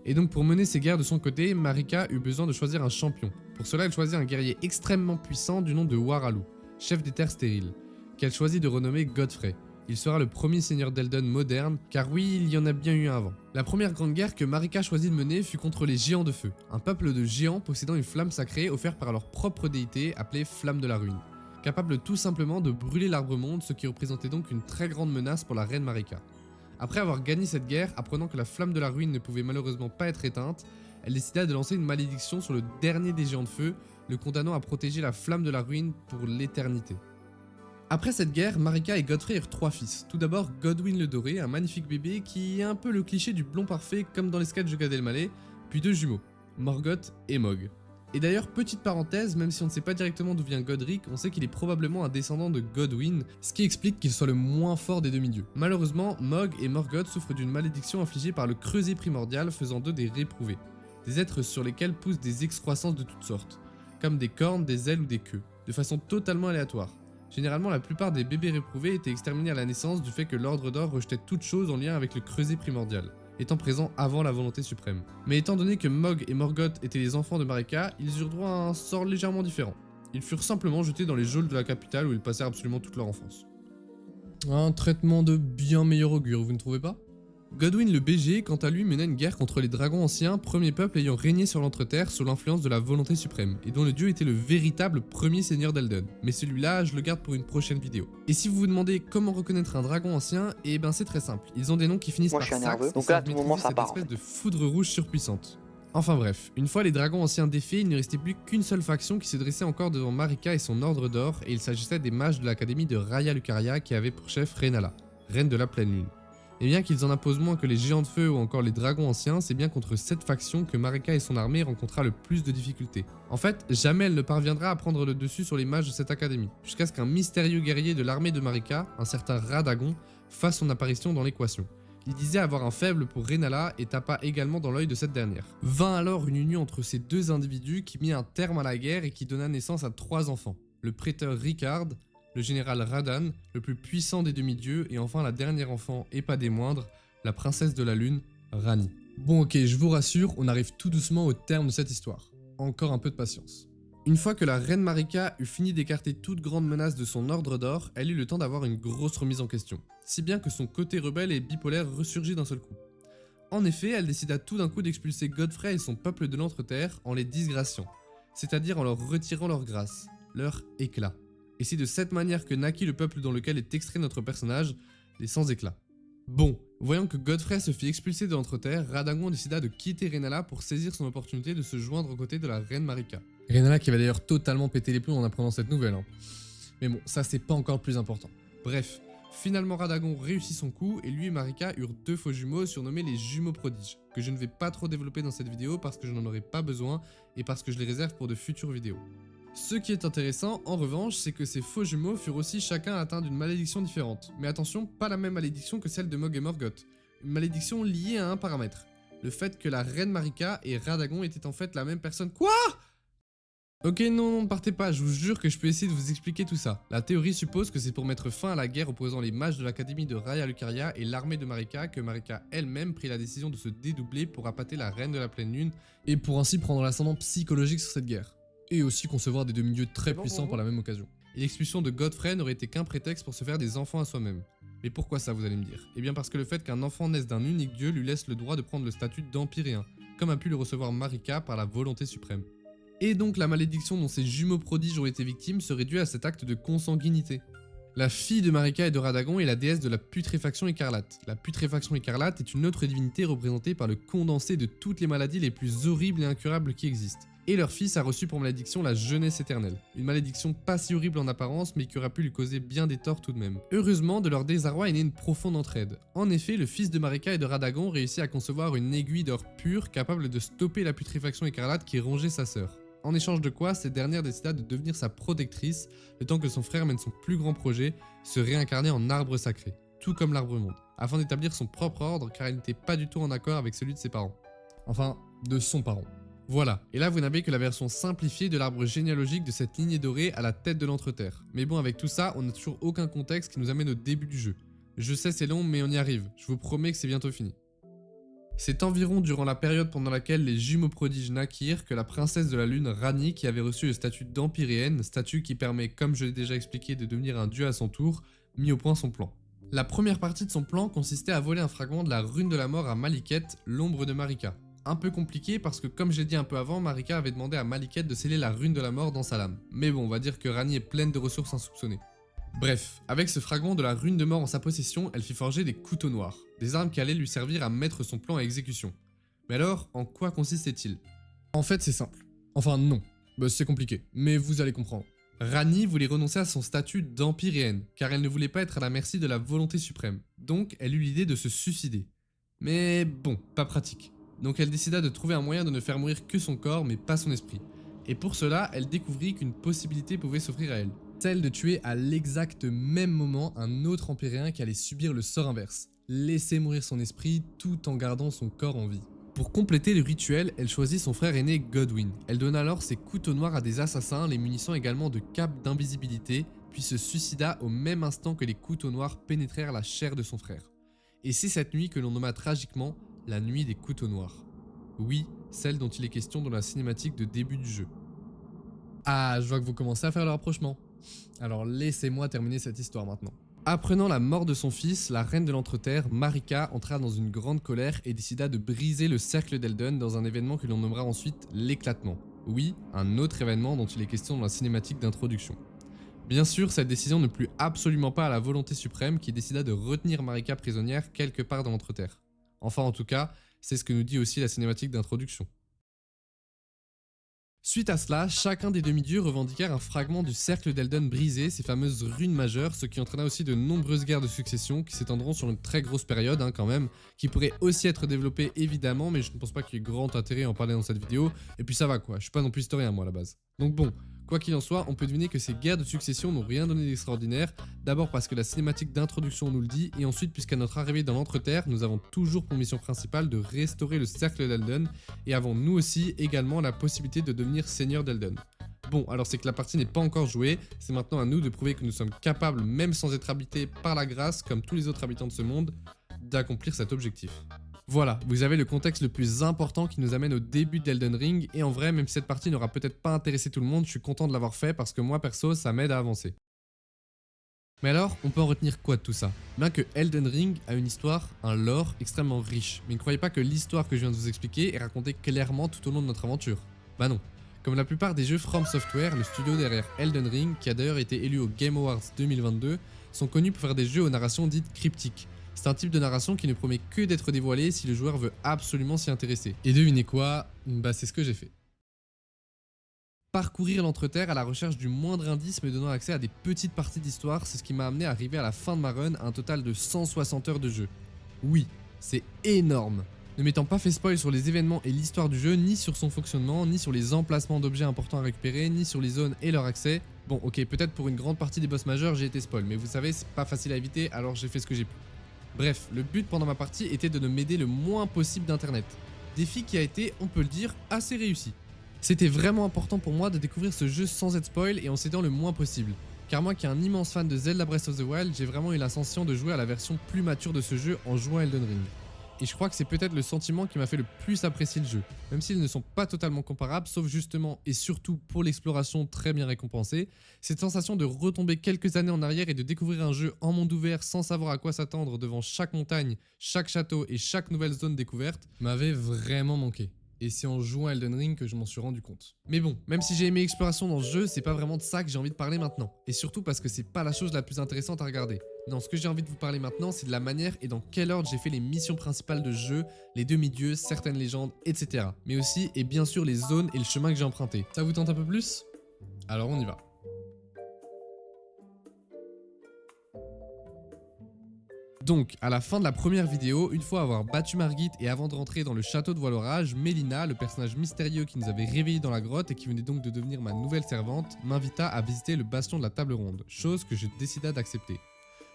Et donc pour mener ces guerres de son côté, Marika eut besoin de choisir un champion. Pour cela, elle choisit un guerrier extrêmement puissant du nom de Waralu, chef des terres stériles, qu'elle choisit de renommer Godfrey. Il sera le premier seigneur d'Elden moderne, car oui, il y en a bien eu un avant. La première grande guerre que Marika choisit de mener fut contre les Géants de Feu, un peuple de géants possédant une flamme sacrée offerte par leur propre déité appelée Flamme de la Ruine, capable tout simplement de brûler l'Arbre-Monde, ce qui représentait donc une très grande menace pour la reine Marika. Après avoir gagné cette guerre, apprenant que la Flamme de la Ruine ne pouvait malheureusement pas être éteinte, elle décida de lancer une malédiction sur le dernier des Géants de Feu, le condamnant à protéger la Flamme de la Ruine pour l'éternité. Après cette guerre, Marika et Godfrey eurent 3 fils. Tout d'abord Godwyn le Doré, un magnifique bébé qui est un peu le cliché du blond parfait comme dans les sketchs de Gad Elmaleh, puis 2 jumeaux, Morgoth et Mog. Et d'ailleurs, petite parenthèse, même si on ne sait pas directement d'où vient Godric, on sait qu'il est probablement un descendant de Godwyn, ce qui explique qu'il soit le moins fort des demi-dieux. Malheureusement, Mog et Morgoth souffrent d'une malédiction infligée par le creuset primordial, faisant d'eux des réprouvés, des êtres sur lesquels poussent des excroissances de toutes sortes, comme des cornes, des ailes ou des queues, de façon totalement aléatoire. Généralement, la plupart des bébés réprouvés étaient exterminés à la naissance du fait que l'Ordre d'Or rejetait toute chose en lien avec le creuset primordial, étant présent avant la volonté suprême. Mais étant donné que Mog et Morgoth étaient les enfants de Marika, ils eurent droit à un sort légèrement différent. Ils furent simplement jetés dans les geôles de la capitale où ils passèrent absolument toute leur enfance. Un traitement de bien meilleur augure, vous ne trouvez pas? Godwyn le BG, quant à lui, mena une guerre contre les dragons anciens, premier peuple ayant régné sur l'Entreterre sous l'influence de la volonté suprême, et dont le dieu était le véritable premier seigneur d'Elden. Mais celui-là, je le garde pour une prochaine vidéo. Et si vous vous demandez comment reconnaître un dragon ancien, eh ben c'est très simple. Ils ont des noms qui finissent par Sax, donc là, à tout moment, ça cette part. espèce de foudre rouge surpuissante. Enfin bref, une fois les dragons anciens défaits, il ne restait plus qu'une seule faction qui se dressait encore devant Marika et son ordre d'or, et il s'agissait des mages de l'académie de Raya Lucaria qui avaient pour chef Rennala, reine de la pleine lune. Et bien qu'ils en imposent moins que les géants de feu ou encore les dragons anciens, c'est bien contre cette faction que Marika et son armée rencontra le plus de difficultés. En fait, jamais elle ne parviendra à prendre le dessus sur les mages de cette académie, jusqu'à ce qu'un mystérieux guerrier de l'armée de Marika, un certain Radagon, fasse son apparition dans l'équation. Il disait avoir un faible pour Rennala et tapa également dans l'œil de cette dernière. Vint alors une union entre ces deux individus qui mit un terme à la guerre et qui donna naissance à 3 enfants. Le prêteur Ricard, le général Radan, le plus puissant des demi-dieux, et enfin la dernière enfant, et pas des moindres, la princesse de la lune, Rani. Bon ok, je vous rassure, on arrive tout doucement au terme de cette histoire. Encore un peu de patience. Une fois que la reine Marika eut fini d'écarter toute grande menace de son ordre d'or, elle eut le temps d'avoir une grosse remise en question, si bien que son côté rebelle et bipolaire ressurgit d'un seul coup. En effet, elle décida tout d'un coup d'expulser Godfrey et son peuple de l'Entreterre en les disgraciant, c'est-à-dire en leur retirant leur grâce, leur éclat. Et c'est de cette manière que naquit le peuple dans lequel est extrait notre personnage, les sans-éclat. Bon, voyant que Godfrey se fit expulser de l'Entreterre, Radagon décida de quitter Rennala pour saisir son opportunité de se joindre aux côtés de la reine Marika. Rennala qui va d'ailleurs totalement péter les plombs en apprenant cette nouvelle. Mais bon, ça c'est pas encore le plus important. Bref, finalement Radagon réussit son coup et lui et Marika eurent 2 faux jumeaux surnommés les jumeaux prodiges, que je ne vais pas trop développer dans cette vidéo parce que je n'en aurai pas besoin et parce que je les réserve pour de futures vidéos. Ce qui est intéressant, en revanche, c'est que ces faux jumeaux furent aussi chacun atteints d'une malédiction différente. Mais attention, pas la même malédiction que celle de Mog et Morgoth. Une malédiction liée à un paramètre. Le fait que la reine Marika et Radagon étaient en fait la même personne. Quoi? Ok, non, ne partez pas, je vous jure que je peux essayer de vous expliquer tout ça. La théorie suppose que c'est pour mettre fin à la guerre opposant les mages de l'académie de Raya Lucaria et l'armée de Marika que Marika elle-même prit la décision de se dédoubler pour appâter la reine de la pleine lune et pour ainsi prendre l'ascendant psychologique sur cette guerre. Et aussi concevoir des demi-dieux très puissants par la même occasion. Et l'expulsion de Godfrey n'aurait été qu'un prétexte pour se faire des enfants à soi-même. Mais pourquoi ça, vous allez me dire? Eh bien parce que le fait qu'un enfant naisse d'un unique dieu lui laisse le droit de prendre le statut d'empyréen, comme a pu le recevoir Marika par la volonté suprême. Et donc la malédiction dont ces jumeaux prodiges ont été victimes serait due à cet acte de consanguinité. La fille de Marika et de Radagon est la déesse de la putréfaction écarlate. La putréfaction écarlate est une autre divinité représentée par le condensé de toutes les maladies les plus horribles et incurables qui existent. Et leur fils a reçu pour malédiction la jeunesse éternelle. Une malédiction pas si horrible en apparence, mais qui aura pu lui causer bien des torts tout de même. Heureusement, de leur désarroi est née une profonde entraide. En effet, le fils de Marika et de Radagon réussit à concevoir une aiguille d'or pur capable de stopper la putréfaction écarlate qui rongeait sa sœur. En échange de quoi, cette dernière décida de devenir sa protectrice, le temps que son frère mène son plus grand projet, se réincarner en arbre sacré, tout comme l'arbre monde, afin d'établir son propre ordre car il n'était pas du tout en accord avec celui de ses parents. Enfin, de son parent. Voilà, et là vous n'avez que la version simplifiée de l'arbre généalogique de cette lignée dorée à la tête de l'Entreterre. Mais bon, avec tout ça, on n'a toujours aucun contexte qui nous amène au début du jeu. Je sais c'est long, mais on y arrive, je vous promets que c'est bientôt fini. C'est environ durant la période pendant laquelle les jumeaux prodiges naquirent que la princesse de la lune Rani, qui avait reçu le statut d'empyréenne, statut qui permet, comme je l'ai déjà expliqué, de devenir un dieu à son tour, mit au point son plan. La première partie de son plan consistait à voler un fragment de la rune de la mort à Maliket, l'ombre de Marika. Un peu compliqué parce que comme j'ai dit un peu avant, Marika avait demandé à Maliket de sceller la rune de la mort dans sa lame. Mais bon, on va dire que Rani est pleine de ressources insoupçonnées. Bref, avec ce fragment de la rune de mort en sa possession, elle fit forger des couteaux noirs, des armes qui allaient lui servir à mettre son plan à exécution. Mais alors, en quoi consistait-il? En fait, c'est simple. Enfin non, c'est compliqué, mais vous allez comprendre. Rani voulait renoncer à son statut d'empyréenne, car elle ne voulait pas être à la merci de la volonté suprême. Donc, elle eut l'idée de se suicider. Mais bon, pas pratique. Donc elle décida de trouver un moyen de ne faire mourir que son corps, mais pas son esprit. Et pour cela, elle découvrit qu'une possibilité pouvait s'offrir à elle. Celle de tuer à l'exact même moment un autre empyréen qui allait subir le sort inverse. Laisser mourir son esprit tout en gardant son corps en vie. Pour compléter le rituel, elle choisit son frère aîné Godwyn. Elle donna alors ses couteaux noirs à des assassins, les munissant également de capes d'invisibilité, puis se suicida au même instant que les couteaux noirs pénétrèrent la chair de son frère. Et c'est cette nuit que l'on nomma tragiquement la nuit des couteaux noirs. Oui, celle dont il est question dans la cinématique de début du jeu. Ah, je vois que vous commencez à faire le rapprochement. Alors laissez-moi terminer cette histoire maintenant. Apprenant la mort de son fils, la reine de l'Entreterre, Marika, entra dans une grande colère et décida de briser le cercle d'Elden dans un événement que l'on nommera ensuite l'éclatement. Oui, un autre événement dont il est question dans la cinématique d'introduction. Bien sûr, cette décision ne plut absolument pas à la volonté suprême qui décida de retenir Marika prisonnière quelque part dans l'Entreterre. Enfin en tout cas, c'est ce que nous dit aussi la cinématique d'introduction. Suite à cela, chacun des demi-dieux revendiquèrent un fragment du cercle d'Elden brisé, ces fameuses runes majeures, ce qui entraîna aussi de nombreuses guerres de succession qui s'étendront sur une très grosse période quand même, qui pourrait aussi être développée évidemment, mais je ne pense pas qu'il y ait grand intérêt à en parler dans cette vidéo, et puis ça va quoi, je suis pas non plus historien moi à la base. Donc bon, quoi qu'il en soit, on peut deviner que ces guerres de succession n'ont rien donné d'extraordinaire, d'abord parce que la cinématique d'introduction nous le dit, et ensuite puisqu'à notre arrivée dans l'Entreterre, nous avons toujours pour mission principale de restaurer le cercle d'Elden, et avons nous aussi également la possibilité de devenir seigneur d'Elden. Bon, alors c'est que la partie n'est pas encore jouée, c'est maintenant à nous de prouver que nous sommes capables, même sans être habités par la grâce, comme tous les autres habitants de ce monde, d'accomplir cet objectif. Voilà, vous avez le contexte le plus important qui nous amène au début d'Elden Ring, et en vrai, même si cette partie n'aura peut-être pas intéressé tout le monde, je suis content de l'avoir fait parce que moi perso, ça m'aide à avancer. Mais alors, on peut en retenir quoi de tout ça? Bien que Elden Ring a une histoire, un lore extrêmement riche, mais ne croyez pas que l'histoire que je viens de vous expliquer est racontée clairement tout au long de notre aventure. Bah non. Comme la plupart des jeux From Software, le studio derrière Elden Ring, qui a d'ailleurs été élu au Game Awards 2022, sont connus pour faire des jeux aux narrations dites cryptiques. C'est un type de narration qui ne promet que d'être dévoilé si le joueur veut absolument s'y intéresser. Et devinez quoi? Bah c'est ce que j'ai fait. Parcourir l'Entreterre à la recherche du moindre indice me donnant accès à des petites parties d'histoire, c'est ce qui m'a amené à arriver à la fin de ma run à un total de 160 heures de jeu. Oui, c'est énorme. Ne m'étant pas fait spoil sur les événements et l'histoire du jeu, ni sur son fonctionnement, ni sur les emplacements d'objets importants à récupérer, ni sur les zones et leur accès. Bon ok, peut-être pour une grande partie des boss majeurs j'ai été spoil, mais vous savez c'est pas facile à éviter alors j'ai fait ce que j'ai pu. Bref, le but pendant ma partie était de ne m'aider le moins possible d'internet. Défi qui a été, on peut le dire, assez réussi. C'était vraiment important pour moi de découvrir ce jeu sans être spoil et en s'aidant le moins possible. Car moi qui est un immense fan de Zelda Breath of the Wild, j'ai vraiment eu l'ascension de jouer à la version plus mature de ce jeu en jouant à Elden Ring. Et je crois que c'est peut-être le sentiment qui m'a fait le plus apprécier le jeu, même s'ils ne sont pas totalement comparables, sauf justement et surtout pour l'exploration très bien récompensée, cette sensation de retomber quelques années en arrière et de découvrir un jeu en monde ouvert sans savoir à quoi s'attendre devant chaque montagne, chaque château et chaque nouvelle zone découverte, m'avait vraiment manqué. Et c'est en jouant à Elden Ring que je m'en suis rendu compte. Mais bon, même si j'ai aimé l'exploration dans ce jeu, c'est pas vraiment de ça que j'ai envie de parler maintenant. Et surtout parce que c'est pas la chose la plus intéressante à regarder. Non, ce que j'ai envie de vous parler maintenant, c'est de la manière et dans quel ordre j'ai fait les missions principales de ce jeu, les demi-dieux, certaines légendes, etc. Mais aussi, et bien sûr, les zones et le chemin que j'ai emprunté. Ça vous tente un peu plus? Alors on y va. Donc, à la fin de la première vidéo, une fois avoir battu Margit et avant de rentrer dans le château de Voile-Orage, Melina, le personnage mystérieux qui nous avait réveillés dans la grotte et qui venait donc de devenir ma nouvelle servante, m'invita à visiter le bastion de la Table Ronde, chose que je décida d'accepter.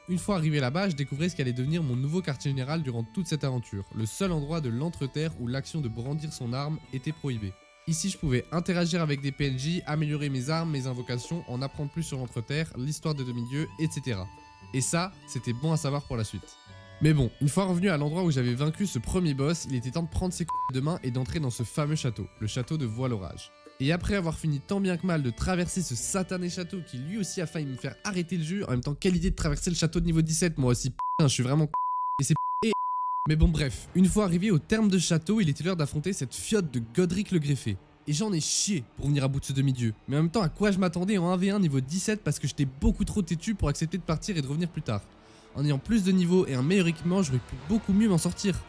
Une fois arrivé là-bas, je découvrais ce qui allait devenir mon nouveau quartier général durant toute cette aventure, le seul endroit de l'Entreterre où l'action de brandir son arme était prohibée. Ici, je pouvais interagir avec des PNJ, améliorer mes armes, mes invocations, en apprendre plus sur l'Entreterre, l'histoire des demi-dieux, etc. Et ça, c'était bon à savoir pour la suite. Mais bon, une fois revenu à l'endroit où j'avais vaincu ce premier boss, il était temps de prendre ses coups de main et d'entrer dans ce fameux château, le château de Voile-Orage. Et après avoir fini tant bien que mal de traverser ce satané château qui lui aussi a failli me faire arrêter le jeu, en même temps quelle idée de traverser le château de niveau 17, moi aussi putain, je suis vraiment et c'est et... Mais bon bref, une fois arrivé au terme de ce château, il était l'heure d'affronter cette fiotte de Godric le Greffé. Et j'en ai chié pour venir à bout de ce demi-dieu. Mais en même temps, à quoi je m'attendais en 1v1 niveau 17 parce que j'étais beaucoup trop têtu pour accepter de partir et de revenir plus tard. En ayant plus de niveau et un meilleur équipement, j'aurais pu beaucoup mieux m'en sortir.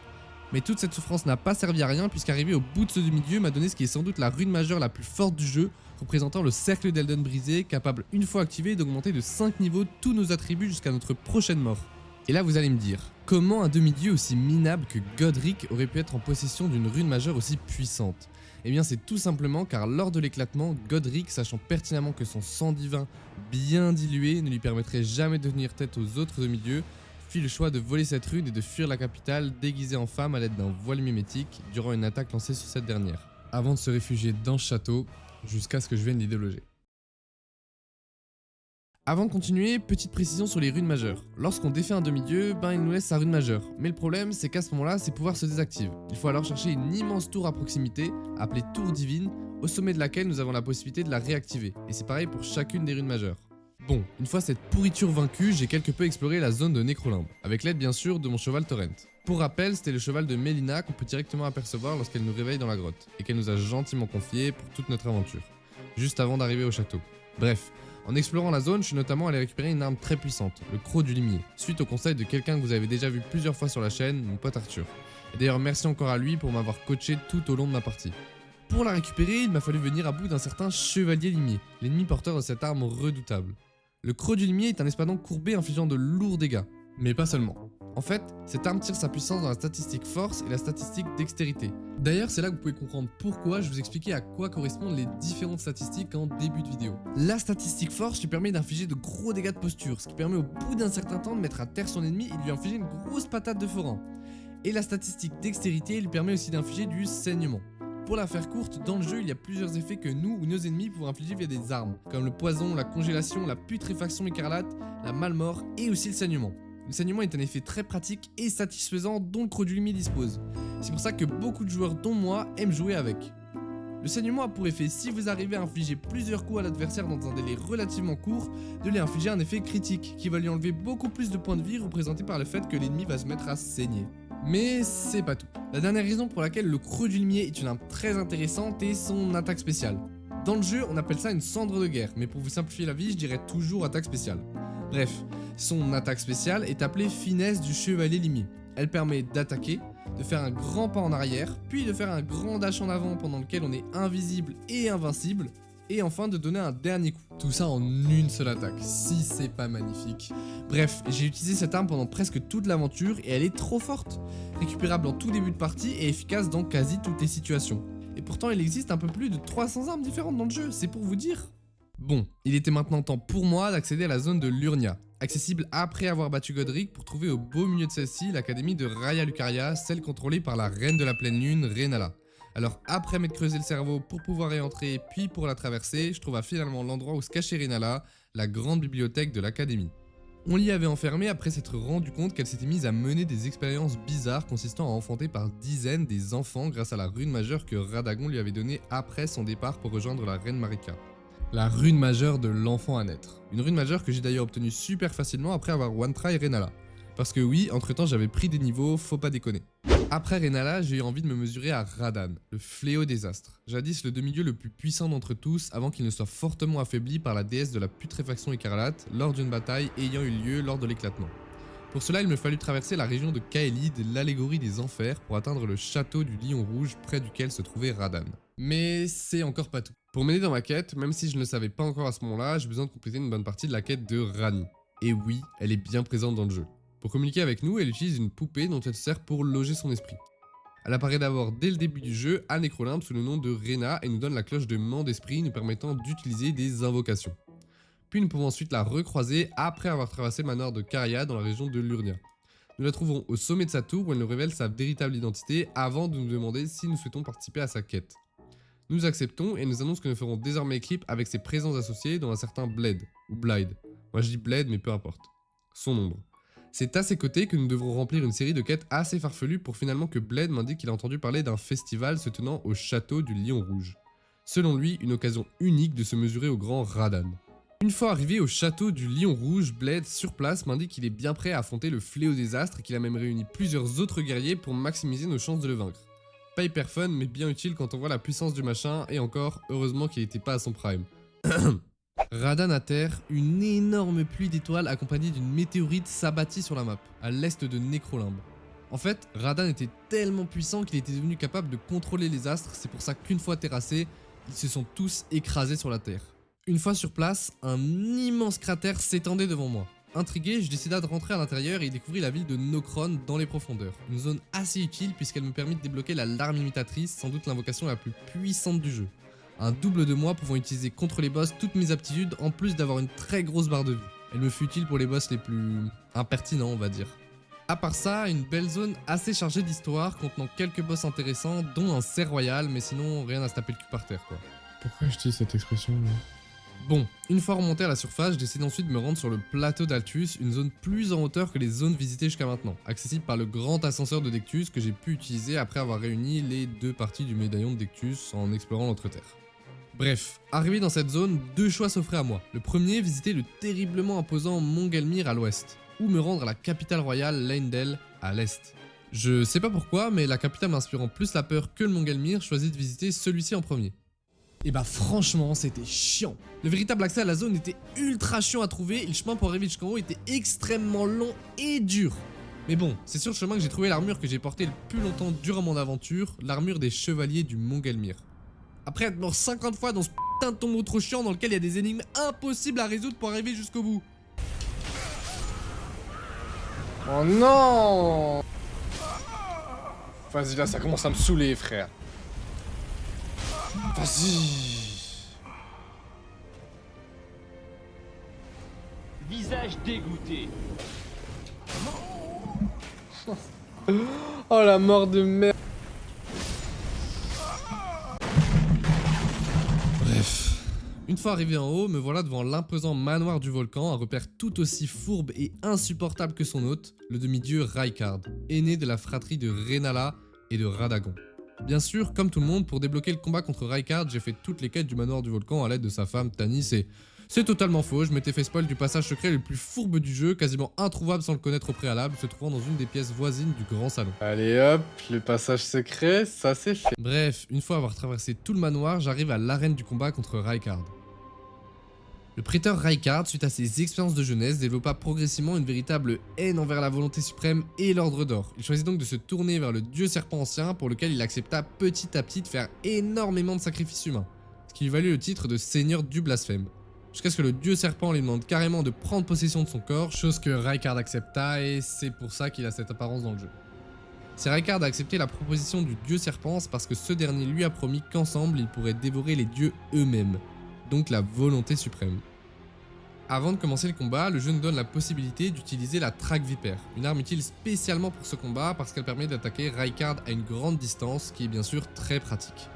Mais toute cette souffrance n'a pas servi à rien puisqu'arriver au bout de ce demi-dieu m'a donné ce qui est sans doute la rune majeure la plus forte du jeu, représentant le cercle d'Elden brisé, capable une fois activé d'augmenter de 5 niveaux tous nos attributs jusqu'à notre prochaine mort. Et là vous allez me dire, comment un demi-dieu aussi minable que Godric aurait pu être en possession d'une rune majeure aussi puissante? Eh bien c'est tout simplement car lors de l'éclatement, Godric, sachant pertinemment que son sang divin bien dilué ne lui permettrait jamais de tenir tête aux autres demi-dieux, fit le choix de voler cette rune et de fuir la capitale déguisée en femme à l'aide d'un voile mimétique durant une attaque lancée sur cette dernière, avant de se réfugier dans ce château jusqu'à ce que je vienne l'y déloger. Avant de continuer, petite précision sur les runes majeures. Lorsqu'on défait un demi-dieu, il nous laisse sa rune majeure. Mais le problème, c'est qu'à ce moment-là, ses pouvoirs se désactivent. Il faut alors chercher une immense tour à proximité, appelée tour divine, au sommet de laquelle nous avons la possibilité de la réactiver. Et c'est pareil pour chacune des runes majeures. Bon, une fois cette pourriture vaincue, j'ai quelque peu exploré la zone de Nécrolimbe, avec l'aide bien sûr de mon cheval Torrent. Pour rappel, c'était le cheval de Mélina qu'on peut directement apercevoir lorsqu'elle nous réveille dans la grotte, et qu'elle nous a gentiment confié pour toute notre aventure, juste avant d'arriver au château. Bref, en explorant la zone, je suis notamment allé récupérer une arme très puissante, le croc du limier, suite au conseil de quelqu'un que vous avez déjà vu plusieurs fois sur la chaîne, mon pote Arthur. Et d'ailleurs merci encore à lui pour m'avoir coaché tout au long de ma partie. Pour la récupérer, il m'a fallu venir à bout d'un certain chevalier limier, l'ennemi porteur de cette arme redoutable. Le croc du limier est un espadon courbé infligeant de lourds dégâts, mais pas seulement. En fait, cette arme tire sa puissance dans la statistique force et la statistique dextérité. D'ailleurs, c'est là que vous pouvez comprendre pourquoi je vous expliquais à quoi correspondent les différentes statistiques en début de vidéo. La statistique force lui permet d'infliger de gros dégâts de posture, ce qui permet au bout d'un certain temps de mettre à terre son ennemi et de lui infliger une grosse patate de forain. Et la statistique dextérité lui permet aussi d'infliger du saignement. Pour la faire courte, dans le jeu, il y a plusieurs effets que nous ou nos ennemis pouvons infliger via des armes, comme le poison, la congélation, la putréfaction écarlate, la malmort et aussi le saignement. Le saignement est un effet très pratique et satisfaisant dont le croc du limier dispose. C'est pour ça que beaucoup de joueurs dont moi aiment jouer avec. Le saignement a pour effet, si vous arrivez à infliger plusieurs coups à l'adversaire dans un délai relativement court, de lui infliger un effet critique qui va lui enlever beaucoup plus de points de vie représenté par le fait que l'ennemi va se mettre à saigner. Mais c'est pas tout. La dernière raison pour laquelle le croc du limier est une arme très intéressante est son attaque spéciale. Dans le jeu, on appelle ça une cendre de guerre, mais pour vous simplifier la vie, je dirais toujours attaque spéciale. Bref, son attaque spéciale est appelée finesse du chevalier limier. Elle permet d'attaquer, de faire un grand pas en arrière, puis de faire un grand dash en avant pendant lequel on est invisible et invincible, et enfin de donner un dernier coup. Tout ça en une seule attaque, si c'est pas magnifique. Bref, j'ai utilisé cette arme pendant presque toute l'aventure et elle est trop forte. Récupérable en tout début de partie et efficace dans quasi toutes les situations. Et pourtant il existe un peu plus de 300 armes différentes dans le jeu, c'est pour vous dire. Bon, il était maintenant temps pour moi d'accéder à la zone de Lurnia, accessible après avoir battu Godric pour trouver au beau milieu de celle-ci l'académie de Raya Lucaria, celle contrôlée par la reine de la pleine lune, Rennala. Alors après m'être creusé le cerveau pour pouvoir y entrer puis pour la traverser, je trouva finalement l'endroit où se cachait Rennala, la grande bibliothèque de l'académie. On l'y avait enfermée après s'être rendu compte qu'elle s'était mise à mener des expériences bizarres consistant à enfanter par dizaines des enfants grâce à la rune majeure que Radagon lui avait donnée après son départ pour rejoindre la reine Marika. La rune majeure de l'enfant à naître. Une rune majeure que j'ai d'ailleurs obtenue super facilement après avoir one-try Rennala. Parce que oui, entre temps j'avais pris des niveaux, faut pas déconner. Après Rennala, j'ai eu envie de me mesurer à Radan, le fléau des astres. Jadis le demi-dieu le plus puissant d'entre tous avant qu'il ne soit fortement affaibli par la déesse de la putréfaction écarlate lors d'une bataille ayant eu lieu lors de l'éclatement. Pour cela, il me fallut traverser la région de Kaelid, l'allégorie des enfers, pour atteindre le château du Lion Rouge près duquel se trouvait Radan. Mais c'est encore pas tout. Pour m'aider dans ma quête, même si je ne le savais pas encore à ce moment-là, j'ai besoin de compléter une bonne partie de la quête de Ranni. Et oui, elle est bien présente dans le jeu. Pour communiquer avec nous, elle utilise une poupée dont elle se sert pour loger son esprit. Elle apparaît d'abord dès le début du jeu à Nécrolimbe sous le nom de Rena et nous donne la cloche de Mans d'Esprit nous permettant d'utiliser des invocations. Puis nous pouvons ensuite la recroiser après avoir traversé le manoir de Caria dans la région de Lurnia. Nous la trouvons au sommet de sa tour où elle nous révèle sa véritable identité avant de nous demander si nous souhaitons participer à sa quête. Nous acceptons et nous annonce que nous ferons désormais équipe avec ses présents associés dont un certain Blade, ou Blyde. Moi je dis Blade mais peu importe. Son nombre. C'est à ses côtés que nous devrons remplir une série de quêtes assez farfelues pour finalement que Blade m'indique qu'il a entendu parler d'un festival se tenant au château du Lion Rouge. Selon lui, une occasion unique de se mesurer au grand Radan. Une fois arrivé au château du Lion Rouge, Blade, sur place, m'indique qu'il est bien prêt à affronter le fléau des astres et qu'il a même réuni plusieurs autres guerriers pour maximiser nos chances de le vaincre. Pas hyper fun, mais bien utile quand on voit la puissance du machin, et encore, heureusement qu'il n'était pas à son prime. Radan à terre, une énorme pluie d'étoiles accompagnée d'une météorite s'abattit sur la map, à l'est de Nécrolimbe. En fait, Radan était tellement puissant qu'il était devenu capable de contrôler les astres, c'est pour ça qu'une fois terrassés, ils se sont tous écrasés sur la terre. Une fois sur place, un immense cratère s'étendait devant moi. Intrigué, je décida de rentrer à l'intérieur et y découvrir la ville de Nokron dans les profondeurs. Une zone assez utile puisqu'elle me permet de débloquer la larme imitatrice, sans doute l'invocation la plus puissante du jeu. Un double de moi pouvant utiliser contre les boss toutes mes aptitudes en plus d'avoir une très grosse barre de vie. Elle me fut utile pour les boss les plus impertinents on va dire. À part ça, une belle zone assez chargée d'histoire contenant quelques boss intéressants dont un cerf royal mais sinon rien à se taper le cul par terre quoi. Pourquoi je dis cette expression là ? Bon, une fois remonté à la surface, je décide ensuite de me rendre sur le plateau d'Altus, une zone plus en hauteur que les zones visitées jusqu'à maintenant, accessible par le grand ascenseur de Dectus que j'ai pu utiliser après avoir réuni les 2 parties du médaillon de Dectus en explorant l'Entreterre. Bref, arrivé dans cette zone, 2 choix s'offraient à moi. Le premier, visiter le terriblement imposant Mont Gelmir à l'ouest, ou me rendre à la capitale royale Leyndell à l'est. Je sais pas pourquoi, mais la capitale m'inspirant plus la peur que le Mont Gelmir, je choisis de visiter celui-ci en premier. Et bah franchement, c'était chiant. Le véritable accès à la zone était ultra chiant à trouver et le chemin pour arriver jusqu'en haut était extrêmement long et dur. Mais bon, c'est sur le chemin que j'ai trouvé l'armure que j'ai portée le plus longtemps durant mon aventure, l'armure des chevaliers du Mont Gelmir. Après être mort 50 fois dans ce putain de tombeau trop chiant dans lequel il y a des énigmes impossibles à résoudre pour arriver jusqu'au bout. Oh non! Vas-y, là, ça commence à me saouler, frère. Vas-y. Visage dégoûté. Oh la mort de merde. Bref, une fois arrivé en haut, me voilà devant l'imposant manoir du volcan, un repère tout aussi fourbe et insupportable que son hôte, le demi-dieu Rykard, aîné de la fratrie de Rennala et de Radagon. Bien sûr, comme tout le monde, pour débloquer le combat contre Rykard, j'ai fait toutes les quêtes du manoir du volcan à l'aide de sa femme Tanis et c'est totalement faux, je m'étais fait spoil du passage secret le plus fourbe du jeu, quasiment introuvable sans le connaître au préalable, se trouvant dans une des pièces voisines du grand salon. Allez hop, le passage secret, ça c'est fait. Bref, une fois avoir traversé tout le manoir, j'arrive à l'arène du combat contre Rykard. Le prêteur Rykard, suite à ses expériences de jeunesse, développa progressivement une véritable haine envers la volonté suprême et l'ordre d'or. Il choisit donc de se tourner vers le dieu serpent ancien pour lequel il accepta petit à petit de faire énormément de sacrifices humains, ce qui lui valut le titre de seigneur du blasphème. Jusqu'à ce que le dieu serpent lui demande carrément de prendre possession de son corps, chose que Rykard accepta et c'est pour ça qu'il a cette apparence dans le jeu. Si Rykard a accepté la proposition du dieu serpent, c'est parce que ce dernier lui a promis qu'ensemble ils pourraient dévorer les dieux eux-mêmes, donc la volonté suprême. Avant de commencer le combat, le jeu nous donne la possibilité d'utiliser la traque vipère, une arme utile spécialement pour ce combat parce qu'elle permet d'attaquer Rykard à une grande distance, qui est bien sûr très pratique.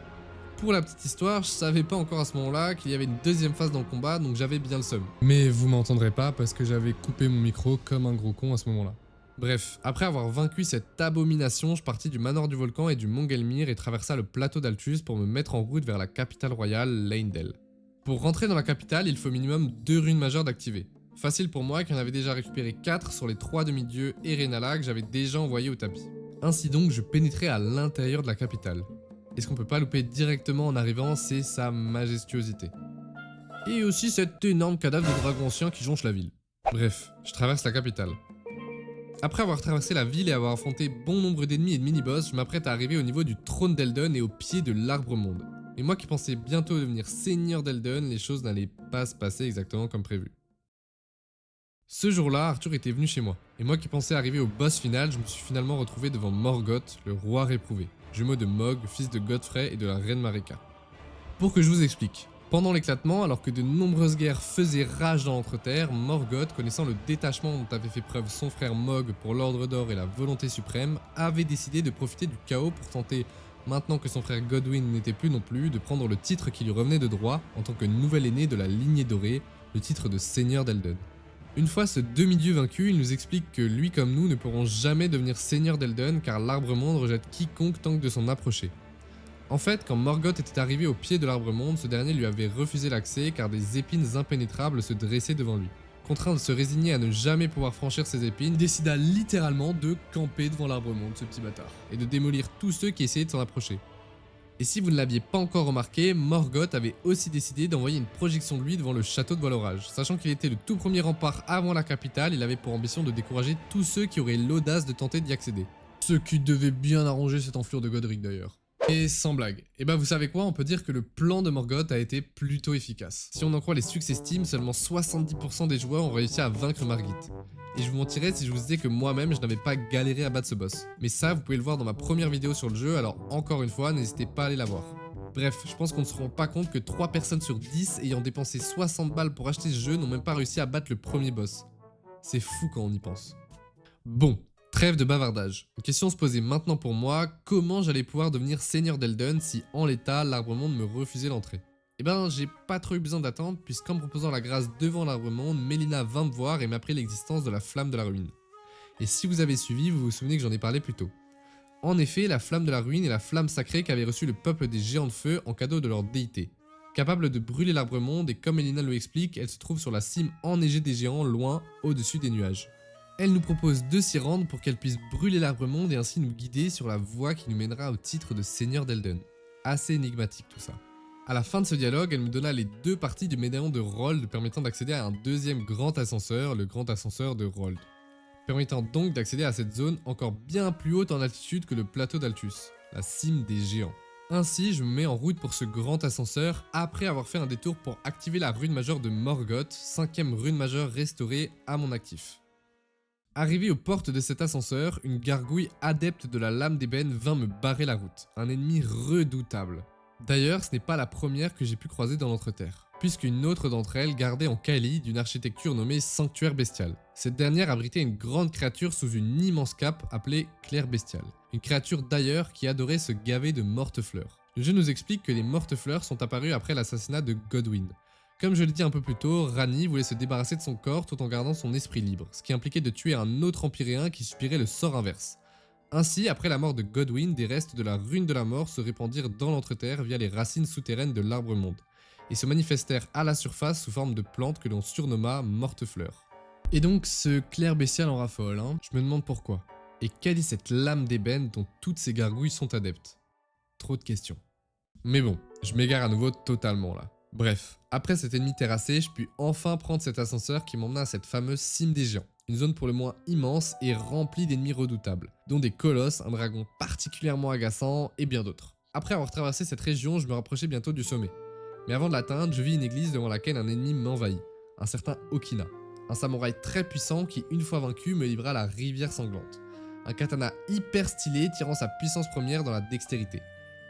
Pour la petite histoire, je savais pas encore à ce moment-là qu'il y avait une deuxième phase dans le combat, donc j'avais bien le seum. Mais vous m'entendrez pas parce que j'avais coupé mon micro comme un gros con à ce moment-là. Bref, après avoir vaincu cette abomination, je partis du manoir du volcan et du Mont Gelmir et traversa le plateau d'Altus pour me mettre en route vers la capitale royale, Leyndell. Pour rentrer dans la capitale, il faut minimum 2 runes majeures d'activer. Facile pour moi qui en avait déjà récupéré 4 sur les 3 demi-dieux et Rennala que j'avais déjà envoyés au tapis. Ainsi donc, je pénétrais à l'intérieur de la capitale. Et ce qu'on peut pas louper directement en arrivant, c'est sa majestuosité. Et aussi cet énorme cadavre de dragon ancien qui jonche la ville. Bref, je traverse la capitale. Après avoir traversé la ville et avoir affronté bon nombre d'ennemis et de mini-boss, je m'apprête à arriver au niveau du trône d'Elden et au pied de l'arbre-monde. Et moi qui pensais bientôt devenir seigneur d'Elden, les choses n'allaient pas se passer exactement comme prévu. Ce jour-là, Arthur était venu chez moi, et moi qui pensais arriver au boss final, je me suis finalement retrouvé devant Morgoth, le roi réprouvé, jumeau de Mog, fils de Godfrey et de la reine Marika. Pour que je vous explique, pendant l'éclatement, alors que de nombreuses guerres faisaient rage dans l'Entreterre, Morgoth, connaissant le détachement dont avait fait preuve son frère Mog pour l'Ordre d'Or et la volonté suprême, avait décidé de profiter du chaos pour tenter, maintenant que son frère Godwyn n'était plus non plus, de prendre le titre qui lui revenait de droit en tant que nouvel aîné de la lignée dorée, le titre de seigneur d'Elden. Une fois ce demi-dieu vaincu, il nous explique que lui comme nous ne pourront jamais devenir seigneur d'Elden car l'arbre-monde rejette quiconque tente de s'en approcher. En fait, quand Morgoth était arrivé au pied de l'arbre-monde, ce dernier lui avait refusé l'accès car des épines impénétrables se dressaient devant lui. Contraint de se résigner à ne jamais pouvoir franchir ces épines, il décida littéralement de camper devant l'arbre-monde, ce petit bâtard, et de démolir tous ceux qui essayaient de s'en approcher. Et si vous ne l'aviez pas encore remarqué, Morgoth avait aussi décidé d'envoyer une projection de lui devant le château de Valorage. Sachant qu'il était le tout premier rempart avant la capitale, il avait pour ambition de décourager tous ceux qui auraient l'audace de tenter d'y accéder. Ce qui devait bien arranger cette enflure de Godric d'ailleurs. Et sans blague, et bah vous savez quoi, on peut dire que le plan de Morgoth a été plutôt efficace. Si on en croit les succès Steam, seulement 70% des joueurs ont réussi à vaincre Margit. Et je vous mentirais si je vous disais que moi-même je n'avais pas galéré à battre ce boss. Mais ça, vous pouvez le voir dans ma première vidéo sur le jeu, alors encore une fois, n'hésitez pas à aller la voir. Bref, je pense qu'on ne se rend pas compte que 3 personnes sur 10 ayant dépensé 60 balles pour acheter ce jeu n'ont même pas réussi à battre le premier boss. C'est fou quand on y pense. Bon. Trêve de bavardage. Une question se posait maintenant pour moi, comment j'allais pouvoir devenir seigneur d'Elden si en l'état l'arbre-monde me refusait l'entrée? Eh ben, j'ai pas trop eu besoin d'attendre, puisqu'en me proposant la grâce devant l'arbre monde, Mélina vint me voir et m'apprit l'existence de la flamme de la ruine. Et si vous avez suivi, vous vous souvenez que j'en ai parlé plus tôt. En effet, la flamme de la ruine est la flamme sacrée qu'avait reçue le peuple des géants de feu en cadeau de leur déité. Capable de brûler l'arbre monde, et comme Mélina le explique, elle se trouve sur la cime enneigée des géants, loin, au-dessus des nuages. Elle nous propose de s'y rendre pour qu'elle puisse brûler l'arbre monde et ainsi nous guider sur la voie qui nous mènera au titre de Seigneur d'Elden. Assez énigmatique tout ça. À la fin de ce dialogue, elle me donna les 2 parties du médaillon de Rold permettant d'accéder à un deuxième grand ascenseur, le grand ascenseur de Rold. Permettant donc d'accéder à cette zone encore bien plus haute en altitude que le plateau d'Altus, la cime des géants. Ainsi, je me mets en route pour ce grand ascenseur après avoir fait un détour pour activer la rune majeure de Morgoth, 5ème rune majeure restaurée à mon actif. Arrivé aux portes de cet ascenseur, une gargouille adepte de la lame d'ébène vint me barrer la route, un ennemi redoutable. D'ailleurs, ce n'est pas la première que j'ai pu croiser dans l'Entreterre, puisqu'une autre d'entre elles gardait en Kaeli d'une architecture nommée Sanctuaire Bestial. Cette dernière abritait une grande créature sous une immense cape appelée Claire Bestiale, une créature d'ailleurs qui adorait se gaver de morte-fleurs. Le jeu nous explique que les morte-fleurs sont apparues après l'assassinat de Godwyn. Comme je l'ai dit un peu plus tôt, Ranni voulait se débarrasser de son corps tout en gardant son esprit libre, ce qui impliquait de tuer un autre empyréen qui subirait le sort inverse. Ainsi, après la mort de Godwyn, des restes de la rune de la mort se répandirent dans l'Entreterre via les racines souterraines de l'arbre monde, et se manifestèrent à la surface sous forme de plantes que l'on surnomma morte-fleurs. Et donc ce Claire Bestial en raffole, hein. Je me demande pourquoi. Et quelle est cette lame d'ébène dont toutes ces gargouilles sont adeptes? Trop de questions. Mais bon, je m'égare à nouveau totalement là. Bref, après cet ennemi terrassé, je pus enfin prendre cet ascenseur qui m'emmena à cette fameuse cime des géants. Une zone pour le moins immense et remplie d'ennemis redoutables, dont des colosses, un dragon particulièrement agaçant et bien d'autres. Après avoir traversé cette région, je me rapprochais bientôt du sommet. Mais avant de l'atteindre, je vis une église devant laquelle un ennemi m'envahit, un certain Okina. Un samouraï très puissant qui, une fois vaincu, me livra la rivière sanglante. Un katana hyper stylé tirant sa puissance première dans la dextérité,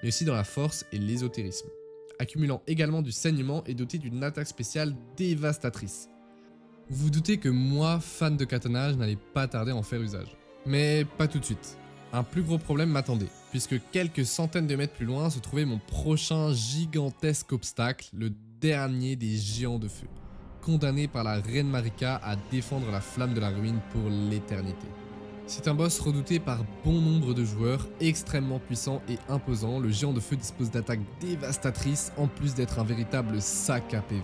mais aussi dans la force et l'ésotérisme. Accumulant également du saignement et doté d'une attaque spéciale dévastatrice. Vous vous doutez que moi, fan de katana, je n'allais pas tarder à en faire usage. Mais pas tout de suite. Un plus gros problème m'attendait, puisque quelques centaines de mètres plus loin se trouvait mon prochain gigantesque obstacle, le dernier des géants de feu, condamné par la reine Marika à défendre la flamme de la ruine pour l'éternité. C'est un boss redouté par bon nombre de joueurs, extrêmement puissant et imposant. Le géant de feu dispose d'attaques dévastatrices en plus d'être un véritable sac à PV.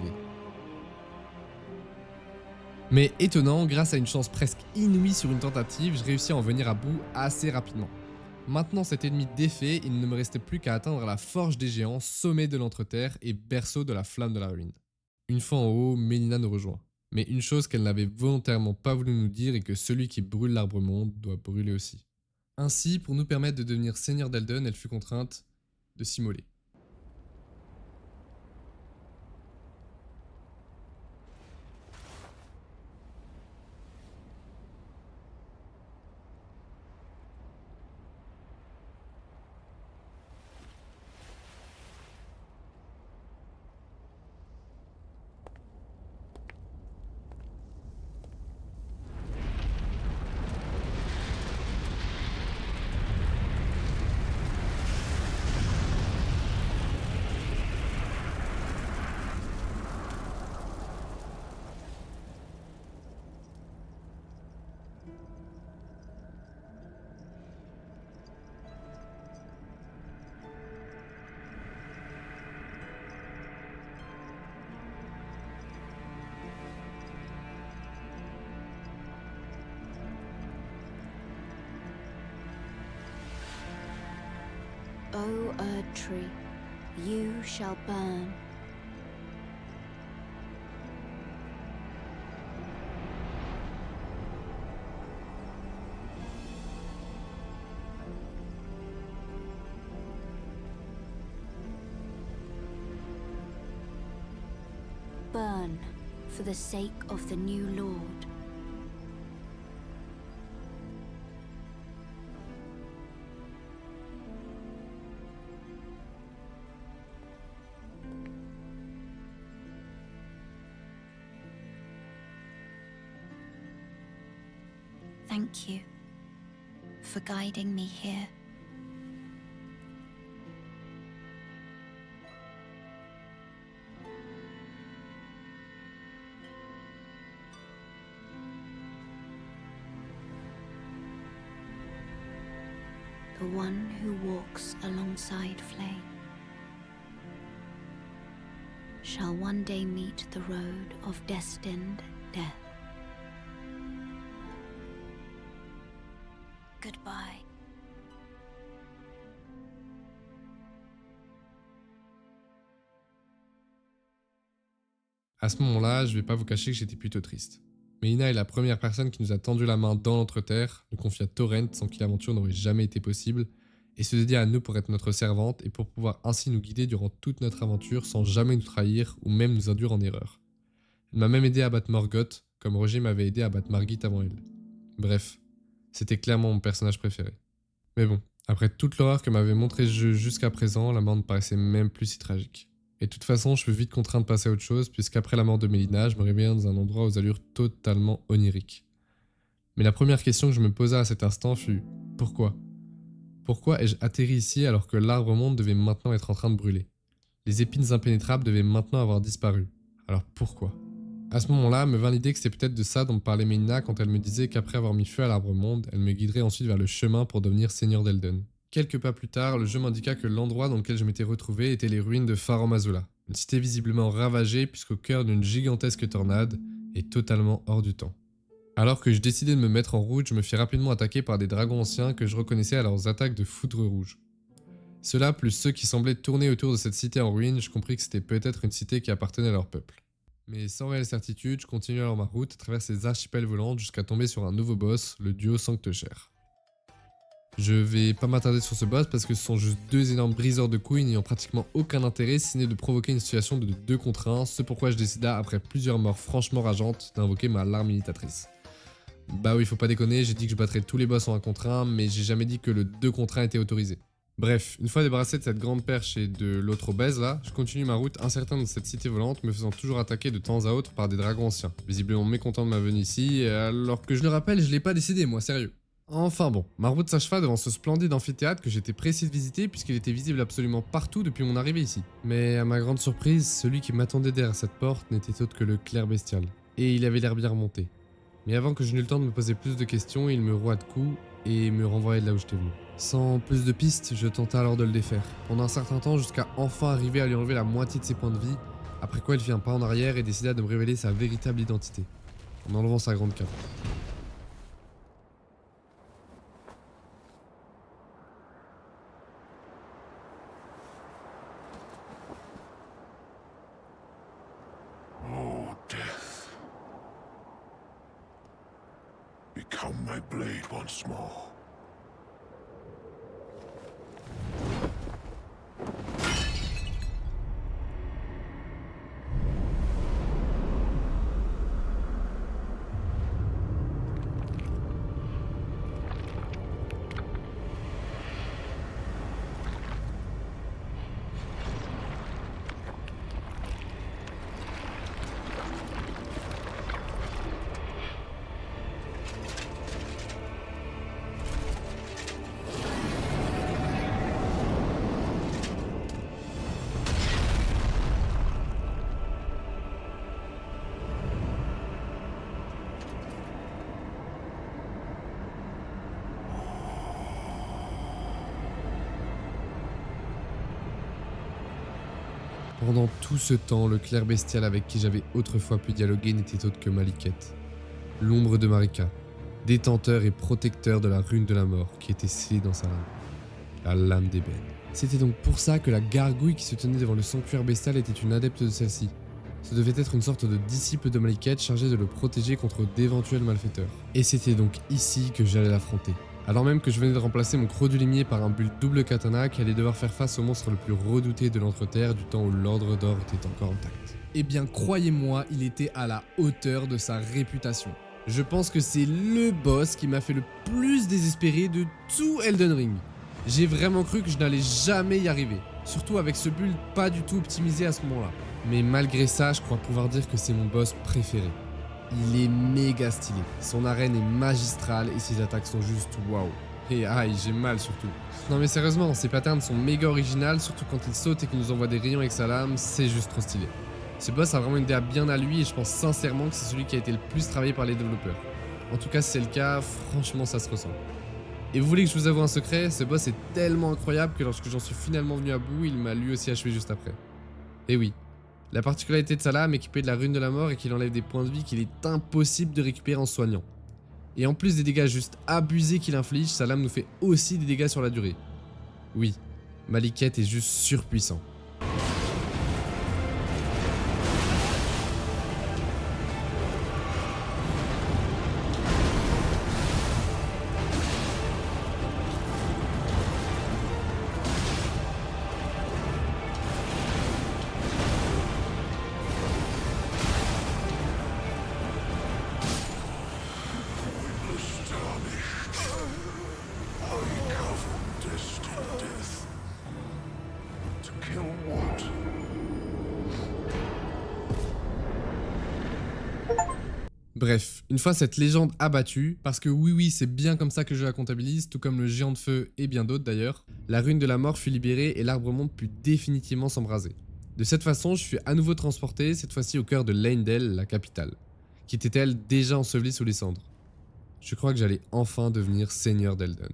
Mais étonnant, grâce à une chance presque inouïe sur une tentative, je réussis à en venir à bout assez rapidement. Maintenant cet ennemi défait, il ne me restait plus qu'à atteindre la forge des géants, sommet de l'Entreterre et berceau de la flamme de la ruine. Une fois en haut, Mélina nous rejoint. Mais une chose qu'elle n'avait volontairement pas voulu nous dire est que celui qui brûle l'arbre monde doit brûler aussi. Ainsi, pour nous permettre de devenir seigneur d'Elden, elle fut contrainte de s'immoler. O Erd Tree, you shall burn. Burn for the sake of the new Lord. Thank you for guiding me here. the one who walks alongside flame, shall one day meet the road of destined death. Goodbye. À ce moment-là, je vais pas vous cacher que j'étais plutôt triste. Meina est la première personne qui nous a tendu la main dans l'Entreterre, nous confia Torrent sans qui l'aventure n'aurait jamais été possible, et se dédia à nous pour être notre servante et pour pouvoir ainsi nous guider durant toute notre aventure sans jamais nous trahir ou même nous induire en erreur. Elle m'a même aidé à battre Morgoth, comme Roger m'avait aidé à battre Margit avant elle. Bref, c'était clairement mon personnage préféré. Mais bon, après toute l'horreur que m'avait montré ce jeu jusqu'à présent, la mort ne paraissait même plus si tragique. Et de toute façon, je fus vite contraint de passer à autre chose, puisqu'après la mort de Meina, je me réveillais dans un endroit aux allures totalement oniriques. Mais la première question que je me posais à cet instant fut « Pourquoi ? Pourquoi ai-je atterri ici alors que l'arbre monde devait maintenant être en train de brûler ? Les épines impénétrables devaient maintenant avoir disparu. Alors pourquoi ?» À ce moment-là, me vint l'idée que c'était peut-être de ça dont me parlait Meina quand elle me disait qu'après avoir mis feu à l'arbre monde, elle me guiderait ensuite vers le chemin pour devenir seigneur d'Elden. Quelques pas plus tard, le jeu m'indiqua que l'endroit dans lequel je m'étais retrouvé était les ruines de Farum Azula, une cité visiblement ravagée puisqu'au cœur d'une gigantesque tornade et totalement hors du temps. Alors que je décidais de me mettre en route, je me fis rapidement attaquer par des dragons anciens que je reconnaissais à leurs attaques de foudre rouge. Cela, plus ceux qui semblaient tourner autour de cette cité en ruine, je compris que c'était peut-être une cité qui appartenait à leur peuple. Mais sans réelle certitude, je continuai alors ma route à travers ces archipels volantes jusqu'à tomber sur un nouveau boss, le duo Sanctecher. Je vais pas m'attarder sur ce boss parce que ce sont juste deux énormes briseurs de couilles n'ayant pratiquement aucun intérêt si ce n'est de provoquer une situation de 2 contre 1, ce pourquoi je décida, après plusieurs morts franchement rageantes, d'invoquer ma larme imitatrice. Bah oui, faut pas déconner, j'ai dit que je battrais tous les boss en 1 contre 1, mais j'ai jamais dit que le 2 contre 1 était autorisé. Bref, une fois débarrassé de cette grande perche et de l'autre obèse là, je continue ma route incertain dans cette cité volante, me faisant toujours attaquer de temps à autre par des dragons anciens, visiblement mécontents de ma venue ici, alors que je le rappelle, je l'ai pas décidé moi, sérieux. Enfin bon, ma route s'acheva devant ce splendide amphithéâtre que j'étais pressé de visiter puisqu'il était visible absolument partout depuis mon arrivée ici. Mais à ma grande surprise, celui qui m'attendait derrière cette porte n'était autre que le clerc bestial. Et il avait l'air bien remonté. Mais avant que je n'eus le temps de me poser plus de questions, il me roua de coups et me renvoya de là où j'étais venu. Sans plus de pistes, je tentai alors de le défaire, pendant un certain temps jusqu'à enfin arriver à lui enlever la moitié de ses points de vie, après quoi il fit un pas en arrière et décida de me révéler sa véritable identité, en enlevant sa grande cape. Oh, death. Become my blade once more. Pendant tout ce temps, le clerc bestial avec qui j'avais autrefois pu dialoguer n'était autre que Maliketh, l'ombre de Marika, détenteur et protecteur de la rune de la mort qui était scellée dans sa lame, la lame d'ébène. C'était donc pour ça que la gargouille qui se tenait devant le sanctuaire bestial était une adepte de celle-ci. Ce devait être une sorte de disciple de Maliketh chargé de le protéger contre d'éventuels malfaiteurs. Et c'était donc ici que j'allais l'affronter. Alors même que je venais de remplacer mon croc du limier par un bulle double katana qui allait devoir faire face au monstre le plus redouté de l'Entreterre du temps où l'Ordre d'Or était encore intact. Eh bien, croyez-moi, il était à la hauteur de sa réputation. Je pense que c'est le boss qui m'a fait le plus désespérer de tout Elden Ring. J'ai vraiment cru que je n'allais jamais y arriver, surtout avec ce build pas du tout optimisé à ce moment-là. Mais malgré ça, je crois pouvoir dire que c'est mon boss préféré. Il est méga stylé, son arène est magistrale et ses attaques sont juste waouh. Et aïe, j'ai mal surtout. Non mais sérieusement, ses patterns sont méga originales, surtout quand il saute et qu'il nous envoie des rayons avec sa lame, c'est juste trop stylé. Ce boss a vraiment une DA bien à lui et je pense sincèrement que c'est celui qui a été le plus travaillé par les développeurs. En tout cas, si c'est le cas, franchement ça se ressent. Et vous voulez que je vous avoue un secret? Ce boss est tellement incroyable que lorsque j'en suis finalement venu à bout, il m'a lui aussi achevé juste après. Et oui, la particularité de sa lame équipée de la rune de la mort est qu'il enlève des points de vie qu'il est impossible de récupérer en soignant. Et en plus des dégâts juste abusés qu'il inflige, sa lame nous fait aussi des dégâts sur la durée. Oui, Maliket est juste surpuissant. Bref, une fois cette légende abattue, parce que oui c'est bien comme ça que je la comptabilise, tout comme le géant de feu et bien d'autres d'ailleurs, la rune de la mort fut libérée et l'arbre monde put définitivement s'embraser. De cette façon, je suis à nouveau transporté, cette fois-ci au cœur de Leyndell, la capitale, qui était elle déjà ensevelie sous les cendres. Je crois que j'allais enfin devenir seigneur d'Elden.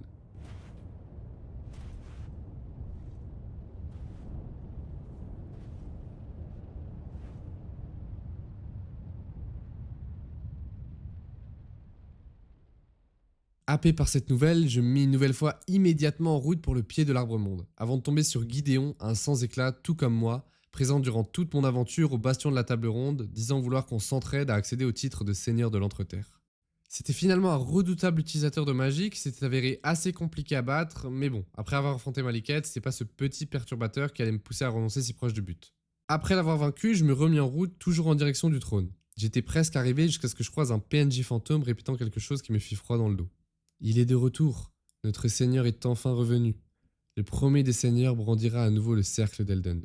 Happé par cette nouvelle, je me mis une nouvelle fois immédiatement en route pour le pied de l'arbre monde, avant de tomber sur Gideon, un sans-éclat tout comme moi, présent durant toute mon aventure au bastion de la table ronde, disant vouloir qu'on s'entraide à accéder au titre de seigneur de l'Entreterre. C'était finalement un redoutable utilisateur de magie qui s'était avéré assez compliqué à battre, mais bon, après avoir affronté Maliket, c'était pas ce petit perturbateur qui allait me pousser à renoncer si proche du but. Après l'avoir vaincu, je me remis en route, toujours en direction du trône. J'étais presque arrivé jusqu'à ce que je croise un PNJ fantôme répétant quelque chose qui me fit froid dans le dos. Il est de retour, notre seigneur est enfin revenu. Le premier des seigneurs brandira à nouveau le cercle d'Elden.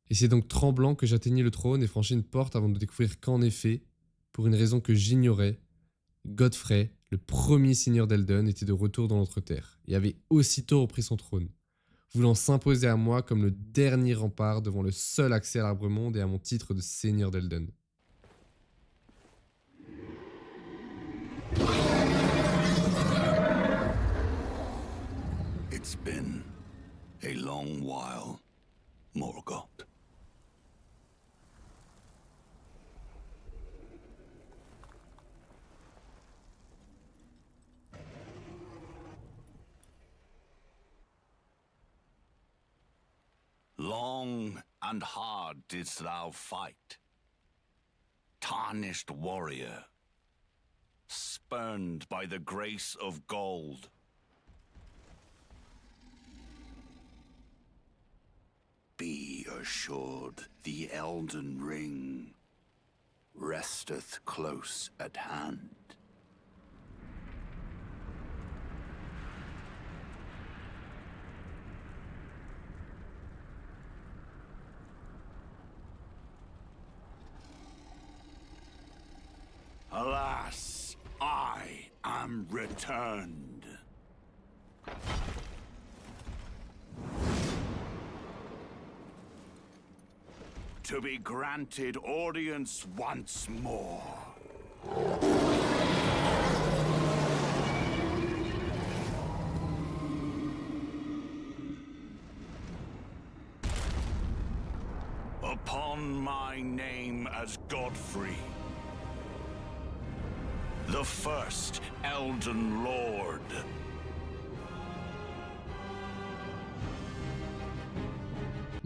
Et c'est donc tremblant que j'atteignis le trône et franchis une porte avant de découvrir qu'en effet, pour une raison que j'ignorais, Godfrey, le premier seigneur d'Elden, était de retour dans l'Entreterre et avait aussitôt repris son trône, voulant s'imposer à moi comme le dernier rempart devant le seul accès à l'arbre monde et à mon titre de seigneur d'Elden. It's been a long while, Morgoth. Long and hard didst thou fight, tarnished warrior, spurned by the grace of gold. Be assured the Elden Ring resteth close at hand. Alas, I am returned. To be granted audience once more. Upon my name as Godfrey, the first Elden Lord.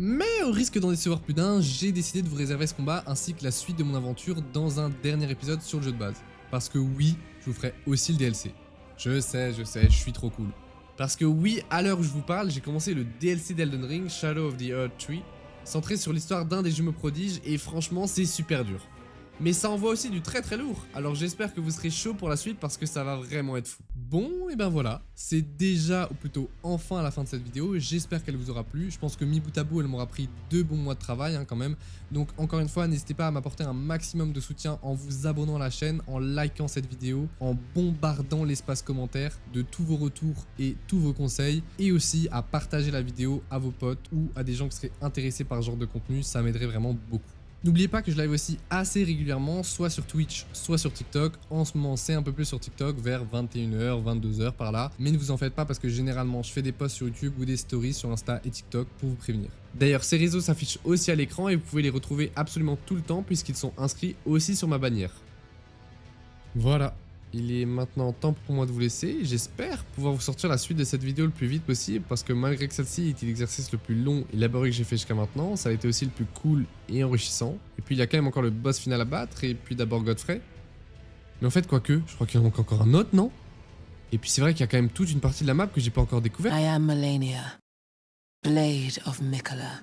Mais au risque d'en décevoir plus d'un, j'ai décidé de vous réserver ce combat ainsi que la suite de mon aventure dans un dernier épisode sur le jeu de base. Parce que oui, je vous ferai aussi le DLC. Je sais, je suis trop cool. Parce que oui, à l'heure où je vous parle, j'ai commencé le DLC d'Elden Ring, Shadow of the Earth Tree, centré sur l'histoire d'un des jumeaux prodiges et franchement c'est super dur. Mais ça envoie aussi du très lourd, alors j'espère que vous serez chaud pour la suite parce que ça va vraiment être fou. Bon, et ben voilà, c'est déjà, ou plutôt enfin la fin de cette vidéo, j'espère qu'elle vous aura plu. Je pense que mi bout à bout, elle m'aura pris 2 bons mois de travail quand même. Donc encore une fois, n'hésitez pas à m'apporter un maximum de soutien en vous abonnant à la chaîne, en likant cette vidéo, en bombardant l'espace commentaire de tous vos retours et tous vos conseils, et aussi à partager la vidéo à vos potes ou à des gens qui seraient intéressés par ce genre de contenu, ça m'aiderait vraiment beaucoup. N'oubliez pas que je live aussi assez régulièrement, soit sur Twitch, soit sur TikTok. En ce moment, c'est un peu plus sur TikTok, vers 21h, 22h par là. Mais ne vous en faites pas parce que généralement, je fais des posts sur YouTube ou des stories sur Insta et TikTok pour vous prévenir. D'ailleurs, ces réseaux s'affichent aussi à l'écran et vous pouvez les retrouver absolument tout le temps puisqu'ils sont inscrits aussi sur ma bannière. Voilà. Il est maintenant temps pour moi de vous laisser. J'espère pouvoir vous sortir la suite de cette vidéo le plus vite possible parce que malgré que celle-ci était l'exercice le plus long et laborieux que j'ai fait jusqu'à maintenant, ça a été aussi le plus cool et enrichissant. Et puis il y a quand même encore le boss final à battre et puis d'abord Godfrey. Mais en fait, quoique, je crois qu'il en manque encore un autre, non? Et puis c'est vrai qu'il y a quand même toute une partie de la map que j'ai pas encore découverte. I am Melania, Blade of Mikola.